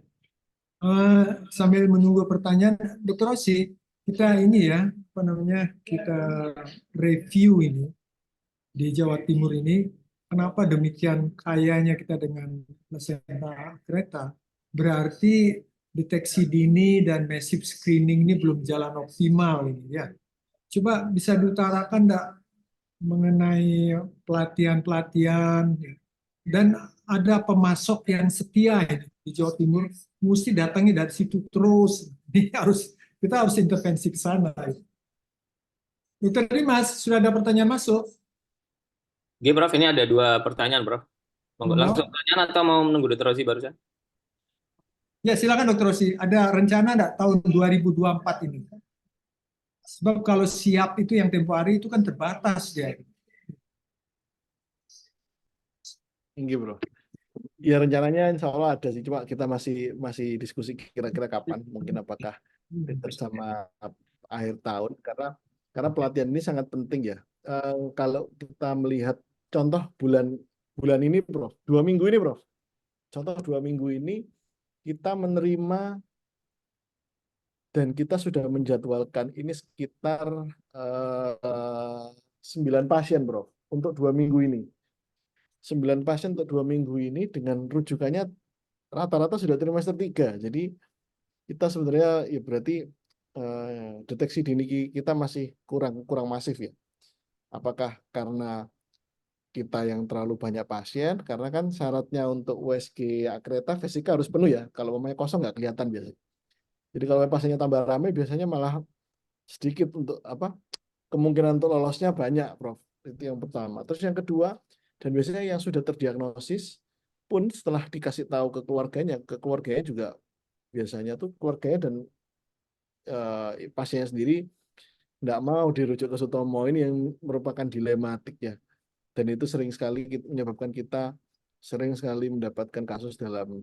Speaker 3: Sambil menunggu pertanyaan, Dr. Rossi, kita ini ya, kita review ini di Jawa Timur ini, kenapa demikian kayanya kita dengan plasenta akreta? Berarti deteksi dini dan massive screening ini belum jalan optimal ini ya. Coba bisa diutarakan enggak mengenai pelatihan-pelatihan ya. Dan ada pemasok yang setia ini di Jawa Timur, mesti datangnya dari situ terus. Ini kita harus intervensi ke sana. Dokter Dimas, sudah ada pertanyaan masuk?
Speaker 1: Oke, Prof, ini ada 2 pertanyaan, Prof. Monggo langsung pertanyaan atau mau menunggu Dr. Rossi barusan?
Speaker 3: Ya, silakan Dr. Rossi. Ada rencana enggak tahun 2024 ini? Sebab kalau siap itu yang tempo hari itu kan terbatas ya.
Speaker 4: Tinggi, Bro. Ya rencananya insya Allah ada sih, cuma kita masih diskusi kira-kira kapan, mungkin apakah bersama akhir tahun, karena pelatihan ini sangat penting ya. Kalau kita melihat contoh bulan ini, Prof, 2 minggu ini, Prof, contoh 2 minggu ini kita menerima dan kita sudah menjadwalkan ini sekitar 9 pasien, Prof, untuk 2 minggu ini. 9 pasien untuk 2 minggu ini dengan rujukannya rata-rata sudah trimester 3. Jadi kita sebenarnya ya berarti deteksi dini kita masih kurang masif ya. Apakah karena kita yang terlalu banyak pasien? Karena kan syaratnya untuk USG akreta vesika harus penuh ya. Kalau memangnya kosong nggak kelihatan biasanya. Jadi kalau pasiennya tambah ramai biasanya malah sedikit untuk kemungkinan untuk lolosnya banyak, Prof. Itu yang pertama. Terus yang kedua, dan biasanya yang sudah terdiagnosis pun setelah dikasih tahu ke keluarganya juga biasanya tuh keluarganya dan pasiennya sendiri tidak mau dirujuk ke Sutomo. Ini yang merupakan dilematik ya. Dan itu sering sekali menyebabkan kita sering sekali mendapatkan kasus dalam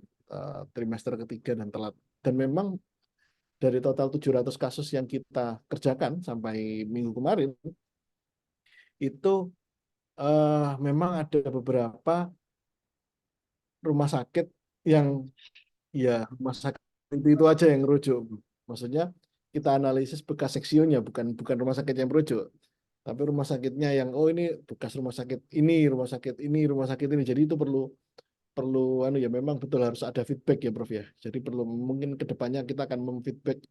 Speaker 4: trimester ketiga dan telat. Dan memang dari total 700 kasus yang kita kerjakan sampai minggu kemarin, itu memang ada beberapa rumah sakit yang ya rumah sakit itu aja yang rujuk. Maksudnya kita analisis bekas seksionya, bukan rumah sakit yang merujuk, tapi rumah sakitnya yang ini bekas rumah sakit ini, rumah sakit ini, rumah sakit ini. Jadi itu perlu ya memang betul harus ada feedback ya, Prof ya. Jadi perlu mungkin kedepannya kita akan memfeedback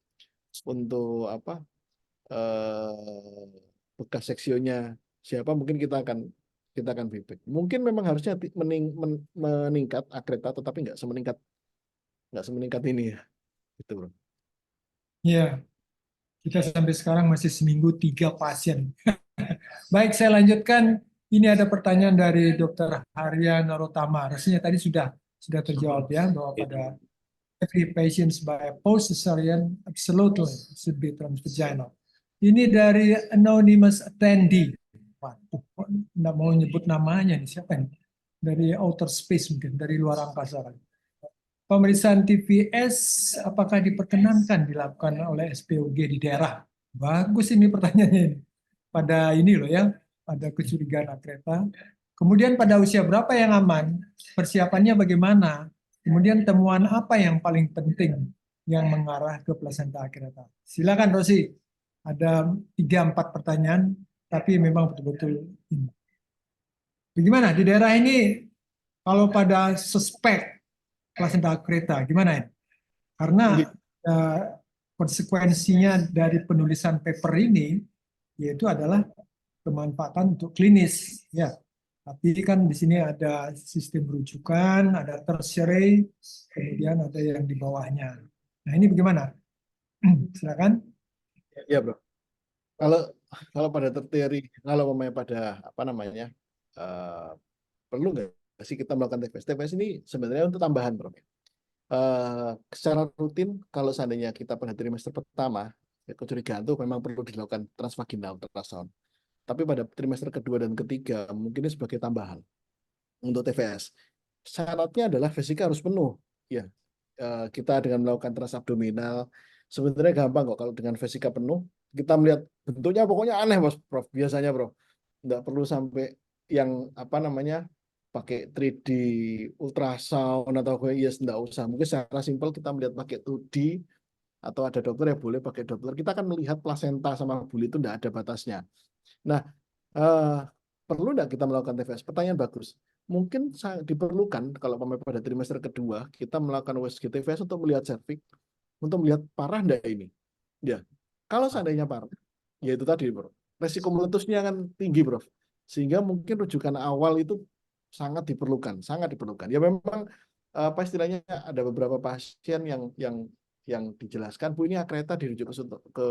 Speaker 4: untuk bekas seksionya siapa, mungkin kita akan feedback. Mungkin memang harusnya meningkat akreta, tetapi nggak semeningkat ini ya, gitu, Bro.
Speaker 3: Ya, kita sampai sekarang masih seminggu 3 pasien. Baik, saya lanjutkan. Ini ada pertanyaan dari Dr. Arya Narotama. Rasanya tadi sudah terjawab ya, bahwa pada every patient by post cesarean absolutely should be transvaginal. Ini dari anonymous attendee. Waduh, nggak mau nyebut namanya nih, siapa nih? Dari outer space mungkin, dari luar angkasa. pemeriksaan TVS apakah diperkenankan dilakukan oleh SPOG di daerah? Bagus ini pertanyaannya ini. Pada ini loh ya, pada kecurigaan akreta. Kemudian pada usia berapa yang aman? Persiapannya bagaimana? Kemudian temuan apa yang paling penting yang mengarah ke plasenta akreta? Silakan Rosi. Ada 3-4 pertanyaan, tapi memang betul-betul ini. Bagaimana di daerah ini kalau pada suspek plasenta akreta, gimana ya? Karena konsekuensinya dari penulisan paper ini yaitu adalah kemanfaatan untuk klinis, ya. Tapi kan di sini ada sistem rujukan, ada tertiary, kemudian ada yang di bawahnya. Nah ini bagaimana? Silakan.
Speaker 4: Ya bro. Kalau pada tertiary, kalau pada apa namanya, perlu nggak sih kita melakukan TVS? TVS ini sebenarnya untuk tambahan bro. Secara rutin kalau seandainya kita pada trimester pertama kecurigaan itu memang perlu dilakukan transvaginal ultrasound. Tapi pada trimester kedua dan ketiga mungkin ini sebagai tambahan untuk TVS. Syaratnya adalah vesika harus penuh. Ya, kita dengan melakukan transabdominal sebenarnya gampang kok kalau dengan vesika penuh. Kita melihat bentuknya pokoknya aneh Mas Prof. Biasanya Bro. Nggak perlu sampai yang apa namanya pakai 3D ultrasound atau yes nggak usah. Mungkin secara simpel kita melihat pakai 2D atau ada dokter yang boleh pakai Doppler. Kita akan melihat plasenta sama buli itu nggak ada batasnya. Nah, perlu nggak kita melakukan TVS? Pertanyaan bagus. Mungkin diperlukan kalau pada trimester kedua kita melakukan USG TVS untuk melihat serviks, untuk melihat parah nggak ini. Ya, kalau seandainya parah, ya itu tadi, bro. Resiko meletusnya kan tinggi, bro. Sehingga mungkin rujukan awal itu sangat diperlukan, sangat diperlukan. Ya memang apa istilahnya ada beberapa pasien yang dijelaskan, Bu ini akreta dirujuk ke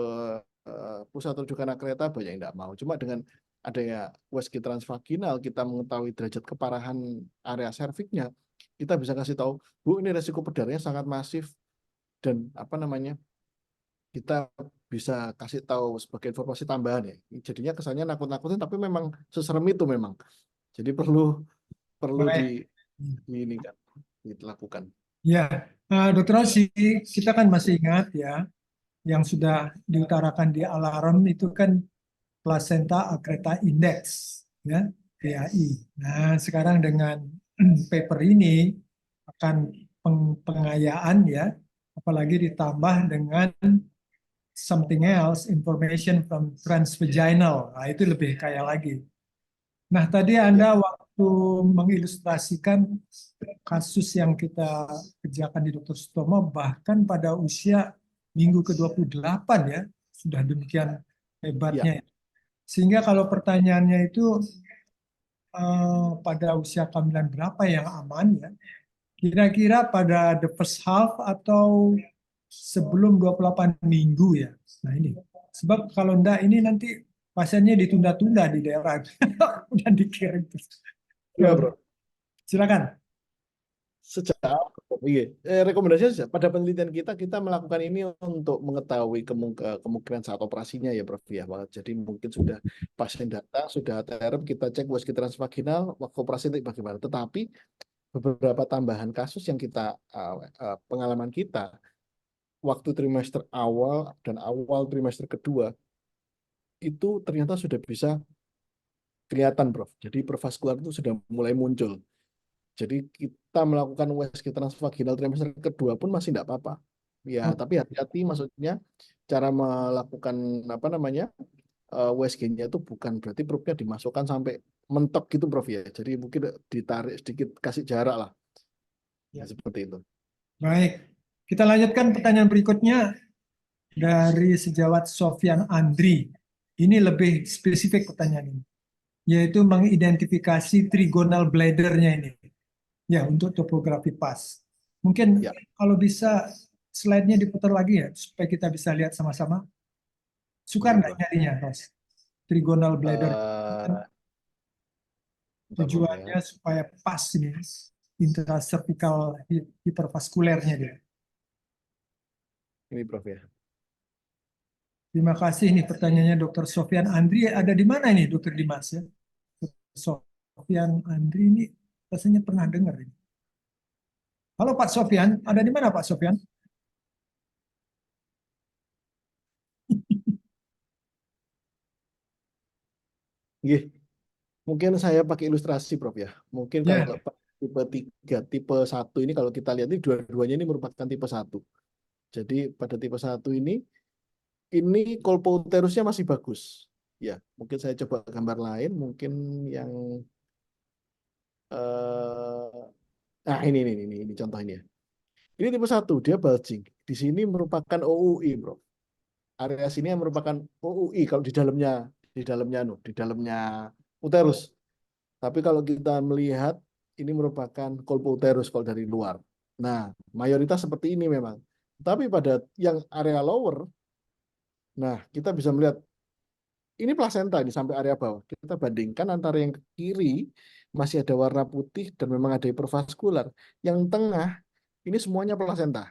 Speaker 4: pusat rujukan akreta banyak yang tidak mau. Cuma dengan adanya USG transvaginal kita mengetahui derajat keparahan area serviknya, kita bisa kasih tahu, Bu ini resiko perdarahannya sangat masif dan apa namanya kita bisa kasih tahu sebagai informasi tambahan ya. Jadinya kesannya nakut-nakutin tapi memang seserem itu memang. Jadi perlu ini kan dilakukan.
Speaker 3: Ya, Dokter Rosi, kita kan masih ingat ya, yang sudah diutarakan di alarm itu kan Placenta Akreta Index, ya, PAI. Nah, sekarang dengan paper ini akan pengayaan ya, apalagi ditambah dengan something else, information from transvaginal. Nah, itu lebih kaya lagi. Nah, tadi Anda waktu mengilustrasikan kasus yang kita kerjakan di Dr. Sutomo, bahkan pada usia minggu ke-28 ya, sudah demikian hebatnya. Ya. Sehingga kalau pertanyaannya itu pada usia kehamilan berapa yang aman ya, kira-kira pada the first half atau sebelum 28 minggu ya. Nah ini, sebab kalau enggak ini nanti pasiennya ditunda-tunda di daerah dan dikirim.
Speaker 4: Ya bro.
Speaker 3: Silakan.
Speaker 4: Sejak rekomendasinya pada penelitian kita melakukan ini untuk mengetahui kemungkinan saat operasinya ya Prof ya. Jadi mungkin sudah pasien datang, sudah TRM, kita cek USG transvaginal, waktu operasi itu bagaimana. Tetapi beberapa tambahan kasus yang kita pengalaman kita waktu trimester awal dan awal trimester kedua itu ternyata sudah bisa kelihatan Prof. Jadi pervaskular itu sudah mulai muncul. Jadi kita melakukan USG transvaginal trimester kedua pun masih tidak apa-apa. Ya, tapi hati-hati maksudnya cara melakukan apa namanya USG-nya itu bukan berarti perutnya dimasukkan sampai mentok gitu Prof ya. Jadi mungkin ditarik sedikit, kasih jarak lah. Ya, seperti itu.
Speaker 3: Baik, kita lanjutkan pertanyaan berikutnya dari sejawat Sofyan Andri. Ini lebih spesifik pertanyaan ini, yaitu mengidentifikasi trigonal bladder-nya ini. Ya, untuk topografi pas. Mungkin ya, kalau bisa slide-nya diputar lagi ya, supaya kita bisa lihat sama-sama. Sukar nggak nyarinya, Ros? Trigonal bladder. Tujuannya ya, supaya pas ini, intracervical hipervaskulernya dia.
Speaker 4: Ini Prof ya.
Speaker 3: Terima kasih, ini pertanyaannya Dr. Sofyan Andri. Ada di mana ini, Dr. Dimas ya? Sofyan Andri ini rasanya pernah dengar ini. Halo Pak Sofyan, ada di mana Pak Sofyan?
Speaker 4: Nggih. Mungkin saya pakai ilustrasi, Prof ya. Mungkin
Speaker 3: Ya,
Speaker 4: kalau tipe 3, tipe 1 ini kalau kita lihat ini dua-duanya ini merupakan tipe 1. Jadi pada tipe 1 ini kolpoterusnya masih bagus. Ya, mungkin saya coba gambar lain, mungkin yang nah ini contoh ini ya. Ini tipe 1, dia bulging. Di sini merupakan OUI, Bro. Area sini yang merupakan OUI kalau di dalamnya uterus. Tapi kalau kita melihat ini merupakan kolpoterus kalau dari luar. Nah, mayoritas seperti ini memang. Tapi pada yang area lower, nah kita bisa melihat ini plasenta ini sampai area bawah. Kita bandingkan antara yang ke kiri masih ada warna putih dan memang ada hipervaskular. Yang tengah ini semuanya plasenta.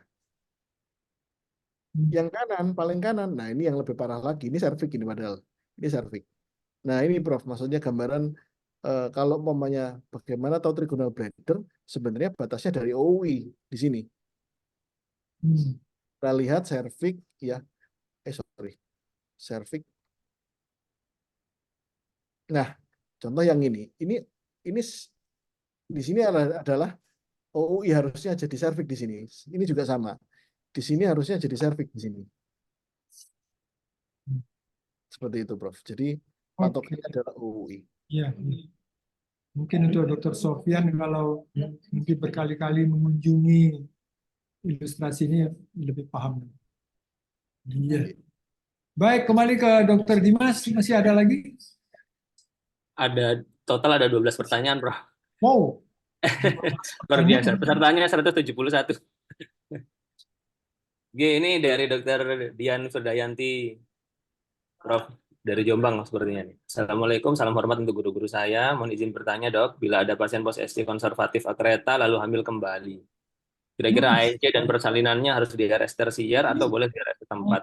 Speaker 4: Yang kanan, paling kanan, nah ini yang lebih parah lagi. Ini serviks ini padahal. Ini serviks. Nah ini Prof, maksudnya gambaran kalau umpamanya bagaimana tahu trigonal bladder, sebenarnya batasnya dari OUI di sini. Kita lihat serviks ya, serviks. Nah, contoh yang ini di sini adalah OUI harusnya jadi serviks di sini. Ini juga sama. Di sini harusnya jadi serviks di sini. Seperti itu, Prof. Jadi patoknya adalah OUI.
Speaker 3: ya. Mungkin untuk Dr. Sofyan kalau nanti berkali-kali mengunjungi ilustrasi ini lebih paham. Iya. Baik, kembali ke Dr. Dimas. Masih ada lagi?
Speaker 1: Total ada 12 pertanyaan, Bro.
Speaker 3: Wow.
Speaker 1: Luar biasa. Pesertanya 171. Ini dari Dr. Dian Surdayanti, Prof. Dari Jombang sepertinya. Assalamualaikum, salam hormat untuk guru-guru saya. Mohon izin bertanya, Dok. Bila ada pasien pos ST konservatif akreta lalu hamil kembali, kira-kira ANC dan persalinannya harus di RS tersier atau boleh di RS tempat?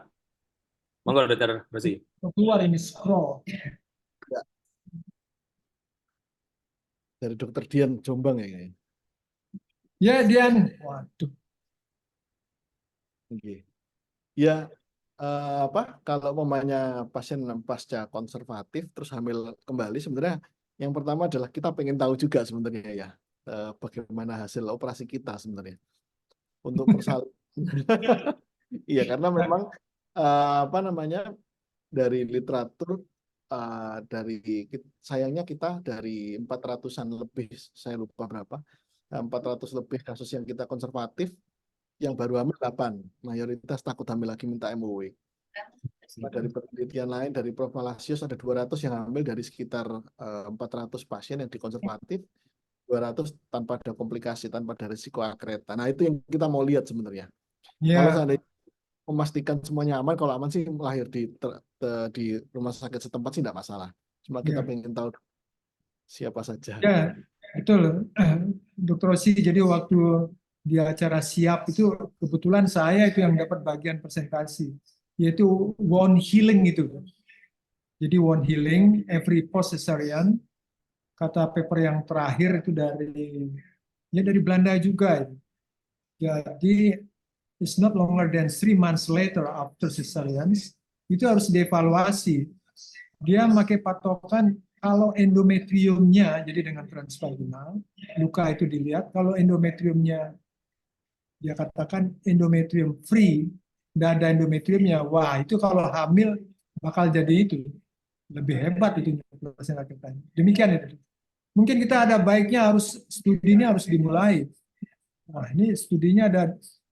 Speaker 1: Monggo, Dokter Rosi.
Speaker 3: Keluar ini scroll.
Speaker 4: Dari Dr. Dian Jombang ya kayaknya.
Speaker 3: Ya, Dian. Waduh.
Speaker 4: Oke. Ya, kalau umpamanya pasien pasca konservatif terus hamil kembali, sebenarnya yang pertama adalah kita pengen tahu juga sebenarnya ya bagaimana hasil operasi kita sebenarnya untuk persalinan. Iya, karena memang dari literatur sayangnya kita dari 400-an lebih, saya lupa berapa, 400 lebih kasus yang kita konservatif, yang baru hamil 8, mayoritas takut hamil lagi minta MOW. Dari penelitian lain dari Prof. Malasius ada 200 yang hamil dari sekitar 400 pasien yang dikonservatif, 200 tanpa ada komplikasi, tanpa ada risiko akreta. Nah itu yang kita mau lihat sebenarnya. Kalau seandainya memastikan semuanya aman, kalau aman sih lahir di rumah sakit setempat sih tidak masalah. Cuma kita pengen tahu siapa saja.
Speaker 3: Ya, betul. Dr. Rosi, jadi waktu di acara siap itu kebetulan saya itu yang dapat bagian presentasi, yaitu wound healing itu. Jadi wound healing every post cesarean, kata paper yang terakhir itu dari Belanda juga. Jadi it's not longer than 3 months later after cesarean, itu harus dievaluasi. Dia pakai patokan kalau endometriumnya, jadi dengan transvaginal, luka itu dilihat, kalau endometriumnya dia katakan endometrium free, tidak ada endometriumnya, wah itu kalau hamil bakal jadi itu. Lebih hebat itu. Demikian itu. Mungkin kita ada baiknya studinya harus dimulai. Nah ini studinya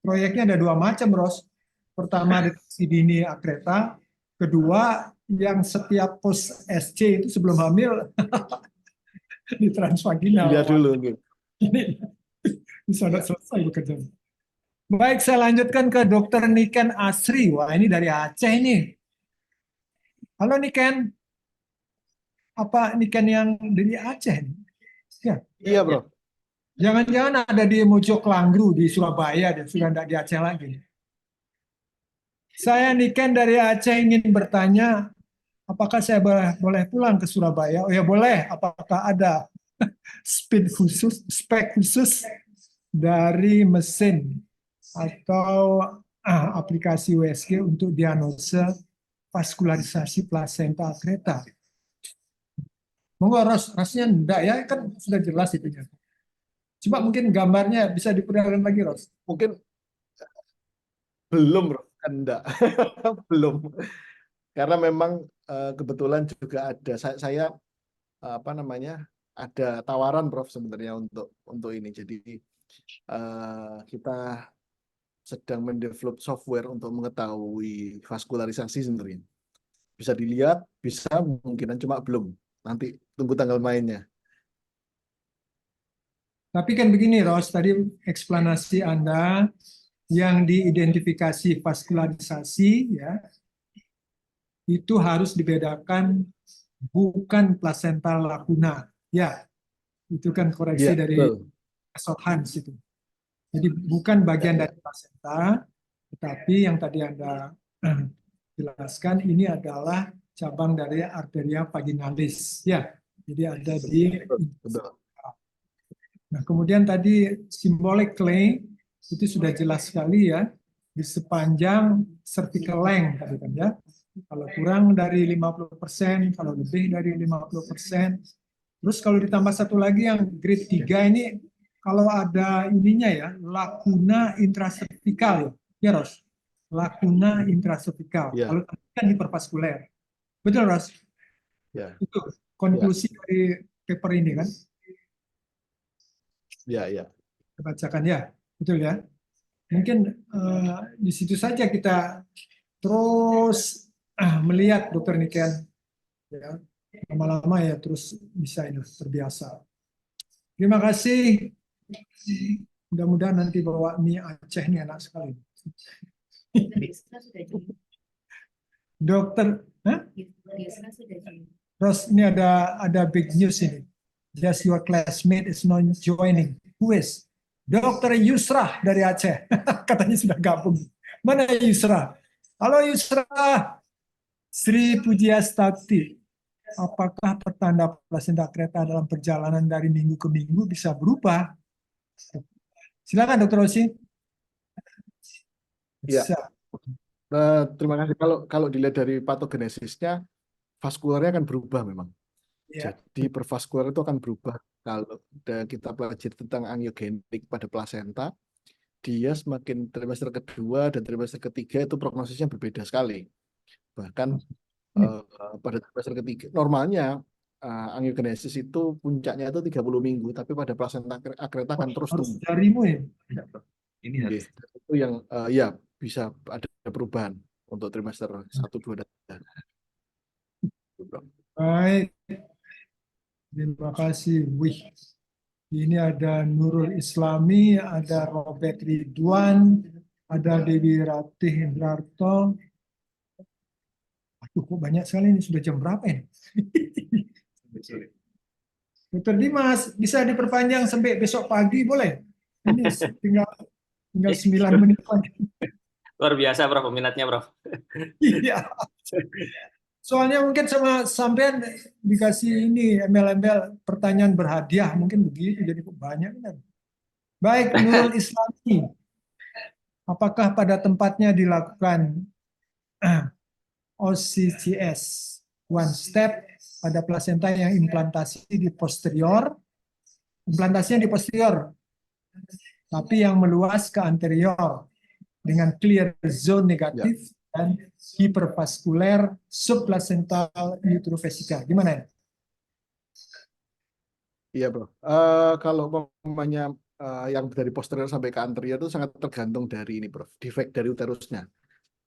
Speaker 3: proyeknya ada 2 macam, Ros. Pertama deteksi dini akreta, kedua yang setiap pos SC itu sebelum hamil di transvaginal.
Speaker 4: Lihat dulu.
Speaker 3: Ini bisa selesai bekerja. Baik, saya lanjutkan ke Dr. Niken Asri. Wah, ini dari Aceh nih. Halo Niken. Apa Niken yang dari Aceh? Ya.
Speaker 4: Iya, Bro.
Speaker 3: Jangan-jangan ada di Mojoklangru di Surabaya dan sudah tidak di Aceh lagi. Saya Niken dari Aceh ingin bertanya, apakah saya boleh pulang ke Surabaya? Oh ya boleh. Apakah ada spek khusus dari mesin atau aplikasi USG untuk diagnosa vaskularisasi plasenta akreta. Monggo Rasnya enggak ya, kan sudah jelas itu. Coba mungkin gambarnya bisa diperlihatkan lagi, Ros.
Speaker 4: Mungkin belum, Bro. Enggak. Belum. Karena memang kebetulan juga ada saya apa namanya? Ada tawaran Prof sebenarnya untuk ini. Jadi kita sedang mendevelop software untuk mengetahui vaskularisasi sebenarnya. Bisa dilihat, bisa mungkinan, cuma belum. Nanti tunggu tanggal mainnya.
Speaker 3: Tapi kan begini, Ros, tadi eksplanasi Anda yang diidentifikasi vaskularisasi ya, itu harus dibedakan bukan plasental lacuna. Ya, itu kan koreksi
Speaker 4: Iya,
Speaker 3: dari
Speaker 4: betul.
Speaker 3: Profesor Hans itu. Jadi bukan bagian
Speaker 4: Ya,
Speaker 3: dari plasenta, tetapi yang tadi Anda jelaskan ini adalah cabang dari arteria vaginalis. Ya, jadi ada di.
Speaker 4: betul.
Speaker 3: Nah, kemudian tadi symbolic clay itu sudah jelas sekali ya, di sepanjang cervical length tadi kan ya. Kalau kurang dari 50%, kalau lebih dari 50%. Terus kalau ditambah satu lagi yang grade 3 ini, kalau ada ininya ya, lacuna intracervical ya Ros. Lacuna intracervical.
Speaker 4: Ya,
Speaker 3: Kalau tadi kan hipervaskuler. Betul Ros?
Speaker 4: ya,
Speaker 3: Itu
Speaker 4: ya,
Speaker 3: konklusi dari paper ini kan.
Speaker 4: ya.
Speaker 3: Bacakan ya, betul ya. Mungkin di situ saja kita terus melihat Dokter Niken, ya, lama-lama ya terus bisa ini terbiasa. Terima kasih. Mudah-mudahan nanti bawa mie Aceh ini enak sekali. Dokter, Ros, ini ada big news ini. Just your classmate is not joining. Who is? Dokter Yusra dari Aceh. Katanya sudah gabung. Mana Yusra? Halo Yusra. Sri Pujiastati. Apakah pertanda plasenta akreta dalam perjalanan dari minggu ke minggu bisa berubah? Silakan Dokter Rosi.
Speaker 4: Ya.
Speaker 3: Bisa.
Speaker 4: Terima kasih. Kalau dilihat dari patogenesisnya, vaskularnya akan berubah memang.
Speaker 3: Ya.
Speaker 4: Jadi pervaskular itu akan berubah. Kalau kita pelajari tentang angiogenik pada plasenta, dia semakin trimester kedua dan trimester ketiga itu prognosisnya berbeda sekali. Bahkan pada trimester ketiga, normalnya angiogenesis itu puncaknya itu 30 minggu, tapi pada plasenta akreta akan terus
Speaker 3: Harus
Speaker 4: tumbuh.
Speaker 3: jarimu ya.
Speaker 4: Ini harus. Itu yang ya bisa ada perubahan untuk trimester 1, 2, dan 3.
Speaker 3: Baik. Terima kasih. Wih. Ini ada Nurul Islami, ada Robert Ridwan, ada Dewi Ratih Indrarto. Aduh, kok banyak sekali ini. Sudah jam berapa ini? Dokter Dimas, bisa diperpanjang sampai besok pagi, boleh? Ini tinggal 9 menit lagi.
Speaker 1: Luar biasa, Prof, peminatnya, Prof.
Speaker 3: Iya. Soalnya mungkin sama sampean dikasih ini embel-embel pertanyaan berhadiah, mungkin begitu, jadi banyak kan. Baik, Nurul Islami. Apakah pada tempatnya dilakukan OCCS one step pada plasenta yang implantasi di posterior, implantasinya di posterior, tapi yang meluas ke anterior dengan clear zone negatif dan hipervaskuler subplacental utrovesica. Gimana ya?
Speaker 4: Iya, Bro. Kalau umpamanya yang dari posterior sampai ke anterior itu sangat tergantung dari ini, Bro. Defect dari uterusnya.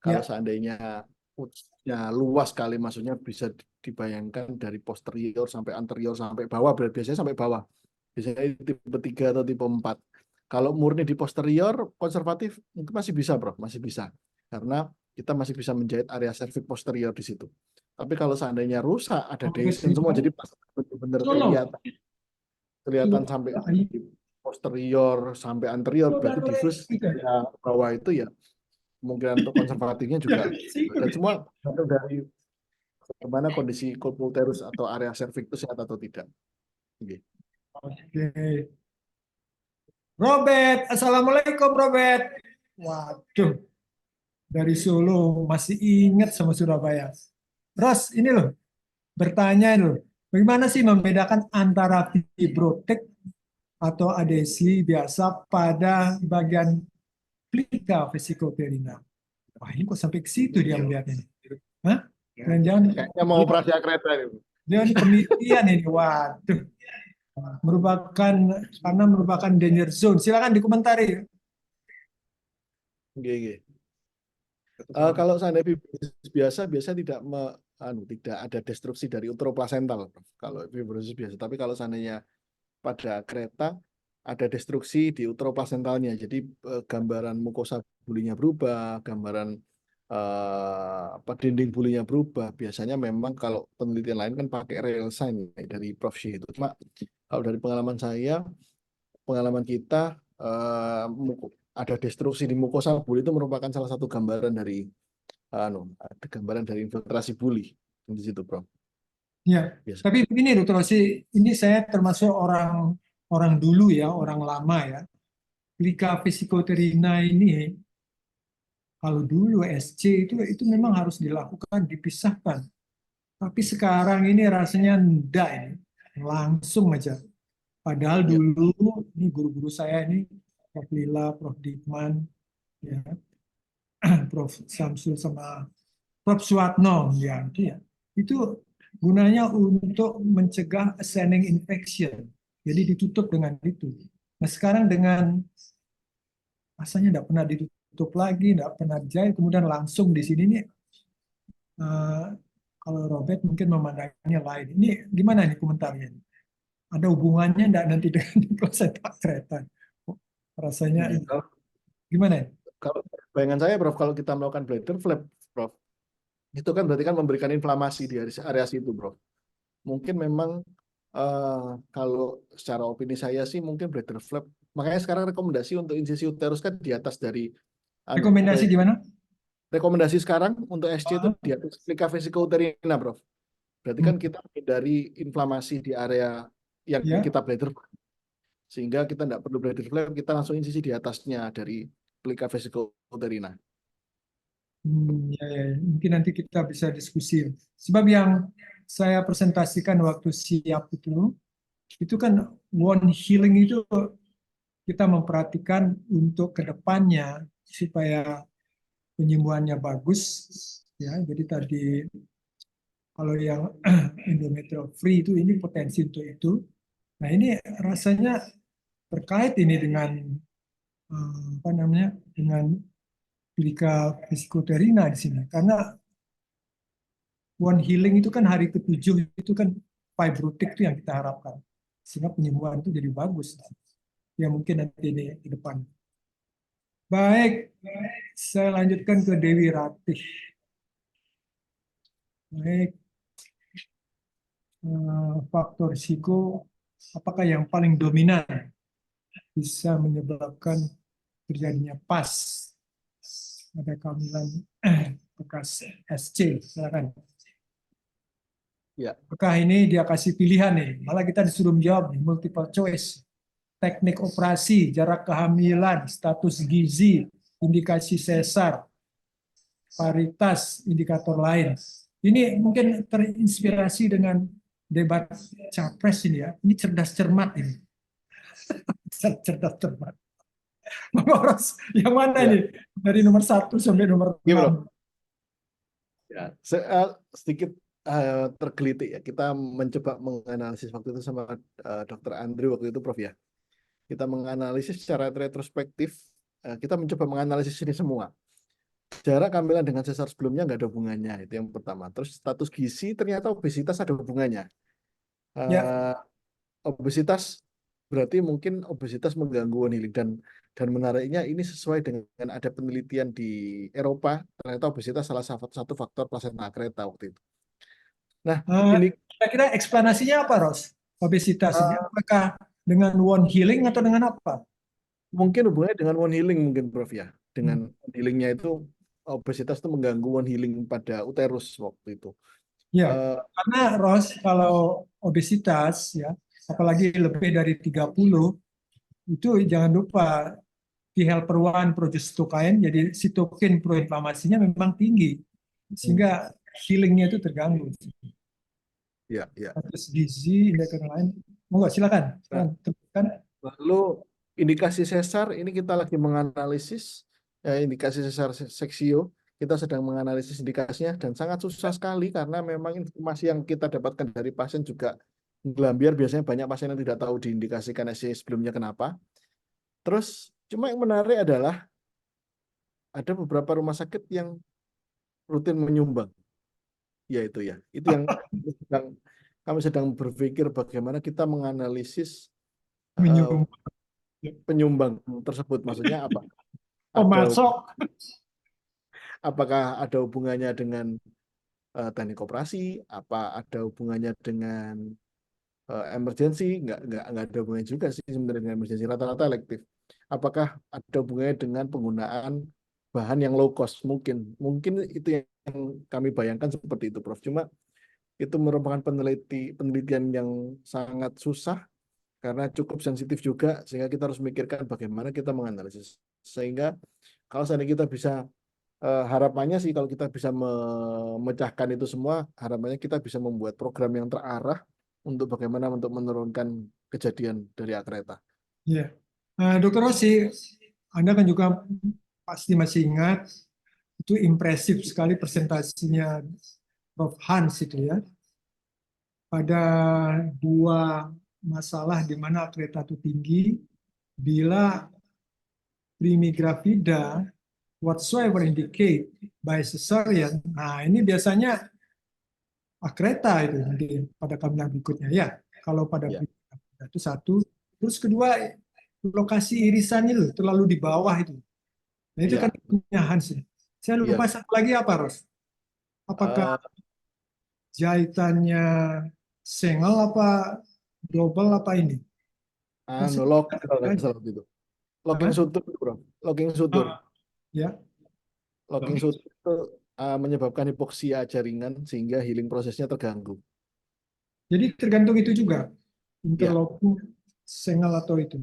Speaker 4: Kalau seandainya uterusnya luas sekali, maksudnya bisa dibayangkan dari posterior sampai anterior sampai bawah, biasanya sampai bawah. Biasanya tipe 3 atau tipe 4. Kalau murni di posterior, konservatif, itu masih bisa, Bro. Masih bisa. Karena kita masih bisa menjahit area cervix posterior di situ. Tapi kalau seandainya rusak, ada Dayson semua, jadi benar-benar kelihatan sampai posterior sampai anterior, berarti diffuse bawah itu ya kemungkinan untuk konservatifnya juga. Dan semua dari bagaimana kondisi colpoterus atau area cervix itu sehat atau tidak.
Speaker 3: Oke. Robert, Assalamualaikum Robert. Waduh, dari Solo masih ingat sama Surabaya. Ros, ini loh, bertanya loh, bagaimana sih membedakan antara fibrotik atau adesi biasa pada bagian plika vesikoperina? Wah, ini kok sampai ke situ dia melihatnya. Hah? Jangan-jangan
Speaker 4: Kayaknya mau operasi kereta ini.
Speaker 3: dia ini penelitian ini. Waduh. Merupakan danger zone. Silakan dikomentari.
Speaker 4: Oke. Kalau seandainya fibrosis biasa tidak ada destruksi dari uteroplasental, Prof. Kalau fibrosis biasa. Tapi kalau seandainya pada kereta ada destruksi di uteroplasentalnya. Jadi gambaran mukosa bulinya berubah, gambaran dinding bulinya berubah. Biasanya memang kalau penelitian lain kan pakai real sign dari Prof. Syih itu. Cuma kalau dari pengalaman kita ada destruksi di mukosa buli itu merupakan salah satu gambaran dari infiltrasi buli di situ, Prof.
Speaker 3: Ya,
Speaker 4: Biasa.
Speaker 3: tapi begini Dr. Rosi, ini saya termasuk orang dulu ya, orang lama ya. Plika vesikoperina ini kalau dulu SC itu memang harus dilakukan, dipisahkan. Tapi sekarang ini rasanya enggak ini, langsung aja. Padahal dulu ini guru-guru saya ini Prof. Lila, Prof. Dikman, ya, Prof. Samsul sama Prof. Suatno, ya, itu gunanya untuk mencegah ascending infection. Jadi ditutup dengan itu. Nah sekarang dengan rasanya tidak pernah ditutup lagi, tidak pernah dijahit, kemudian langsung di sini nih. Kalau Robert mungkin memandangnya lain. Ini gimana nih komentarnya? Ada hubungannya enggak nanti dengan plasenta kereta? Rasanya gimana?
Speaker 4: Kalau bayangan saya, Prof, kalau kita melakukan bladder flap, Prof, itu kan berarti kan memberikan inflamasi di area situ, Prof. Mungkin memang kalau secara opini saya sih mungkin bladder flap. Makanya sekarang rekomendasi untuk insisi uterus kan di atas dari
Speaker 3: Rekomendasi gimana?
Speaker 4: Rekomendasi sekarang untuk SC itu di atas plika vesicouterina, Prof. Berarti kan kita dari inflamasi di area yang kita bladder flap. Sehingga kita tidak perlu bladder flap, kita langsung insisi di atasnya dari plika vesicouterina.
Speaker 3: Ya, mungkin nanti kita bisa diskusi. Sebab yang saya presentasikan waktu siap itu kan wound healing itu kita memperhatikan untuk kedepannya supaya penyembuhannya bagus. Ya, jadi tadi kalau yang endometrial free itu ini potensi untuk itu. Nah ini rasanya terkait ini dengan dengan plika vesicouterina di sini, karena wound healing itu kan hari ke-7 itu kan fibrotik itu yang kita harapkan, sehingga penyembuhan itu jadi bagus. Ya mungkin nanti ini ke depan. Baik, saya lanjutkan ke Dewi Ratih. Baik, faktor risiko apakah yang paling dominan bisa menyebabkan terjadinya PAS pada kehamilan bekas SC, silakan.
Speaker 4: Ya.
Speaker 3: Apakah ini dia kasih pilihan nih? Malah kita disuruh menjawab nih, multiple choice. Teknik operasi, jarak kehamilan, status gizi, indikasi sesar, paritas, indikator lain. Ini mungkin terinspirasi dengan debat capres ini ya. Ini cerdas cermat ini. Cerdas cermat. Bang Oros, yang mana nih? Dari nomor 1 sampai nomor 6.
Speaker 4: Ya, sedikit tergelitik ya. Kita mencoba menganalisis waktu itu sama Dr. Andrew waktu itu, Prof ya. Kita menganalisis secara retrospektif. Kita mencoba menganalisis ini semua. Jarak kehamilan dengan sesar sebelumnya nggak ada hubungannya, itu yang pertama. Terus status gizi, ternyata obesitas ada hubungannya. Obesitas berarti mungkin obesitas mengganggu wound healing, dan menariknya ini sesuai dengan ada penelitian di Eropa, ternyata obesitas salah satu faktor plasenta kereta waktu itu. Nah, ini
Speaker 3: kira-kira eksplanasinya apa, Ros? Obesitas ini apakah dengan wound healing atau dengan apa?
Speaker 4: Mungkin hubungannya dengan wound healing mungkin, Prof ya. Dengan healingnya itu obesitas itu mengganggu wound healing pada uterus waktu itu.
Speaker 3: Ya, karena Ros kalau obesitas ya, apalagi lebih dari 30, itu jangan lupa T helper 1 progestokain, jadi sitokin proinflamasinya memang tinggi, sehingga healingnya itu terganggu.
Speaker 4: Ya, ya.
Speaker 3: Terus gizi, indikator lain. Monggo, silakan. Kan?
Speaker 4: Lalu indikasi sesar ini kita lagi menganalisis indikasi sesar seksio. Kita sedang menganalisis indikasinya dan sangat susah sekali karena memang informasi yang kita dapatkan dari pasien juga gelambir. Biasanya banyak pasien yang tidak tahu diindikasikan SCI sebelumnya kenapa. Terus cuma yang menarik adalah ada beberapa rumah sakit yang rutin menyumbang. Ya itu ya. Itu yang kami sedang berpikir bagaimana kita menganalisis penyumbang tersebut. Maksudnya apa? Apakah ada hubungannya dengan teknik operasi? Apa ada hubungannya dengan emergensi? Nggak ada hubungannya juga sih sebenarnya dengan emergensi. Rata-rata elektif. Apakah ada hubungannya dengan penggunaan bahan yang low cost? Mungkin itu yang kami bayangkan seperti itu, Prof. Cuma itu merupakan penelitian yang sangat susah karena cukup sensitif juga, sehingga kita harus memikirkan bagaimana kita menganalisis. Sehingga kalau seandainya kita bisa, harapannya sih kalau kita bisa memecahkan itu semua, harapannya kita bisa membuat program yang terarah untuk bagaimana untuk menurunkan kejadian dari akreta.
Speaker 3: Iya. Dr. Rossi, Anda kan juga pasti masih ingat, itu impresif sekali presentasinya Prof. Hans itu ya. Pada 2 masalah di mana akreta itu tinggi, bila primigravida whatsoever indicate by cesarean, nah ini biasanya akreta itu nanti pada kamera berikutnya ya. Kalau pada primigravida itu 1, terus kedua lokasi irisannya loh terlalu di bawah itu. Nah itu kan punya Hans. Saya lupa satu lagi apa, Ros? Apakah jahitannya single apa double apa ini?
Speaker 4: Locking sutur, bro. Locking sutur.
Speaker 3: Ya.
Speaker 4: Locking sutur itu menyebabkan hipoksia jaringan sehingga healing prosesnya terganggu.
Speaker 3: Jadi tergantung itu juga interlocking single atau itu.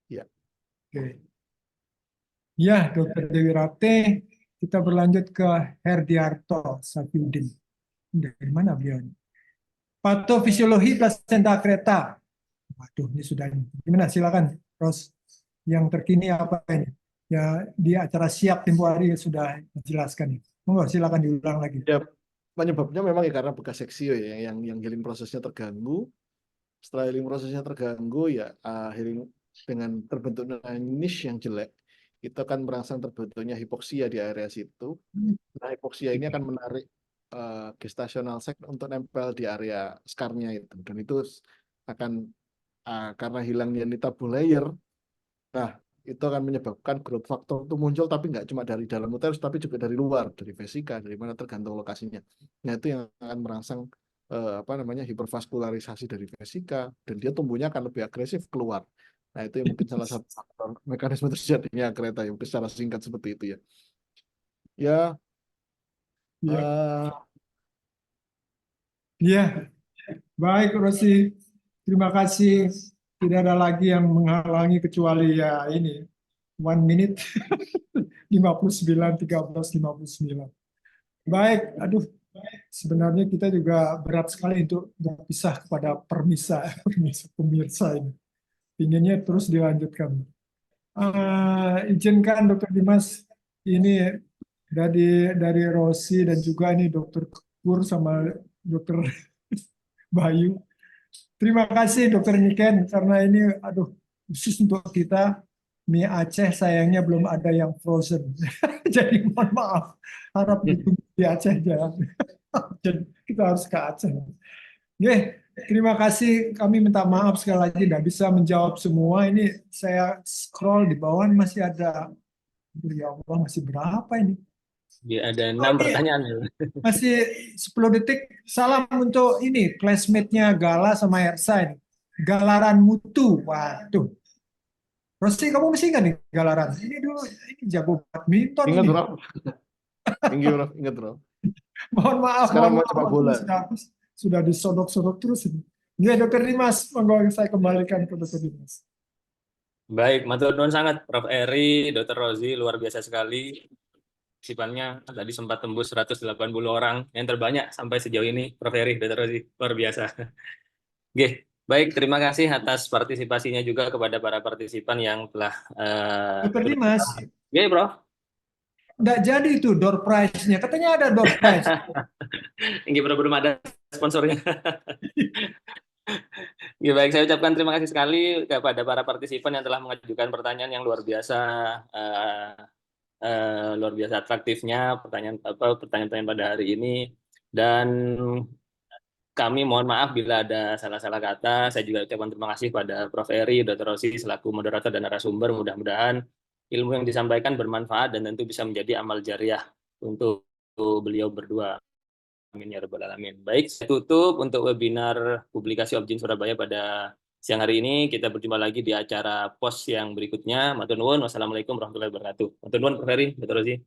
Speaker 4: Ya.
Speaker 3: Oke. Ya, Dr. Dewi Rate, kita berlanjut ke Herdiarto Safiuddin. Dari mana beliau? Patofisiologi plasenta akreta. Waduh, ini sudah ini. Gimana? Silakan, Ros. Yang terkini apa ini? Ya, di acara siap tempo hari sudah dijelaskan. Monggo, silakan diulang lagi.
Speaker 4: Ya, penyebabnya memang karena bekas seksio ya, yang healing prosesnya terganggu. Setelah healing prosesnya terganggu, ya healing dengan terbentuknya niche yang jelek, itu akan merangsang terbentuknya hipoksia di area situ. Nah, hipoksia ini akan menarik gestational sac untuk nempel di area skarnya itu, dan itu akan karena hilangnya nitabul layer, nah itu akan menyebabkan growth factor itu muncul, tapi nggak cuma dari dalam uterus, tapi juga dari luar, dari vesika, dari mana tergantung lokasinya. Nah itu yang akan merangsang hipervaskularisasi dari vesika, dan dia tumbuhnya akan lebih agresif keluar. Nah itu yang mungkin salah satu faktor mekanisme terjadinya akreta, yang secara singkat seperti itu ya.
Speaker 3: Ya, baik Rosi, terima kasih. Tidak ada lagi yang menghalangi kecuali ya ini 1 minute 59 13 59. Baik, aduh, sebenarnya kita juga berat sekali untuk berpisah kepada pemirsa ini. Inginnya terus dilanjutkan. Izinkan Dr. Dimas, ini dari Rosi dan juga ini Dr. Kur sama Dr. Bayu. Terima kasih Dr. Niken karena ini khusus untuk kita mie Aceh sayangnya belum ada yang frozen. Jadi mohon maaf, harap ditunggu di Aceh jangan. Jadi kita harus ke Aceh. Terima kasih. Kami minta maaf sekali lagi tidak bisa menjawab semua. Ini saya scroll di bawah masih ada. Ya Allah, masih berapa ini?
Speaker 1: Ya, ada 6 pertanyaan.
Speaker 3: Masih 10 detik. Salam untuk ini, classmate-nya Gala sama Ersa ini. Galaran Mutu. Waduh. Rosti, kamu masih ingat nih Galaran? Ini dulu, ini jago badminton.
Speaker 4: Ingat, Bro. Ingat, Bro.
Speaker 3: Mohon maaf.
Speaker 4: Sekarang mau coba bola.
Speaker 3: Sudah disodok-sodok terus ini. Ya, Dr. Dimas. Monggo saya kembalikan ke Dr. Dimas.
Speaker 1: Baik, matur nuwun sangat Prof. Eri, Dr. Rozi, luar biasa sekali. Partisipannya tadi sempat tembus 180 orang, yang terbanyak sampai sejauh ini, Prof. Eri, Dr. Rozi, luar biasa. Oke, baik, terima kasih atas partisipasinya juga kepada para partisipan yang telah
Speaker 3: Dr. Dimas,
Speaker 1: Oke, Prof.
Speaker 3: nggak jadi itu door prize-nya. Katanya ada door prize.
Speaker 1: Ini belum ada sponsornya. Ya, baik, saya ucapkan terima kasih sekali kepada para partisipan yang telah mengajukan pertanyaan yang luar biasa atraktifnya pertanyaan-pertanyaan pada hari ini. Dan kami mohon maaf bila ada salah-salah kata. Saya juga ucapkan terima kasih pada Prof. Eri, Dr. Rosi selaku moderator dan narasumber. Mudah-mudahan ilmu yang disampaikan bermanfaat dan tentu bisa menjadi amal jariah untuk beliau berdua. Amin ya rabbal alamin. Baik, saya tutup untuk webinar publikasi Objin Surabaya pada siang hari ini. Kita berjumpa lagi di acara pos yang berikutnya. Matur nuwun. Wassalamualaikum warahmatullahi wabarakatuh. Matur nuwun Prof. Eri, Dr. Rosi.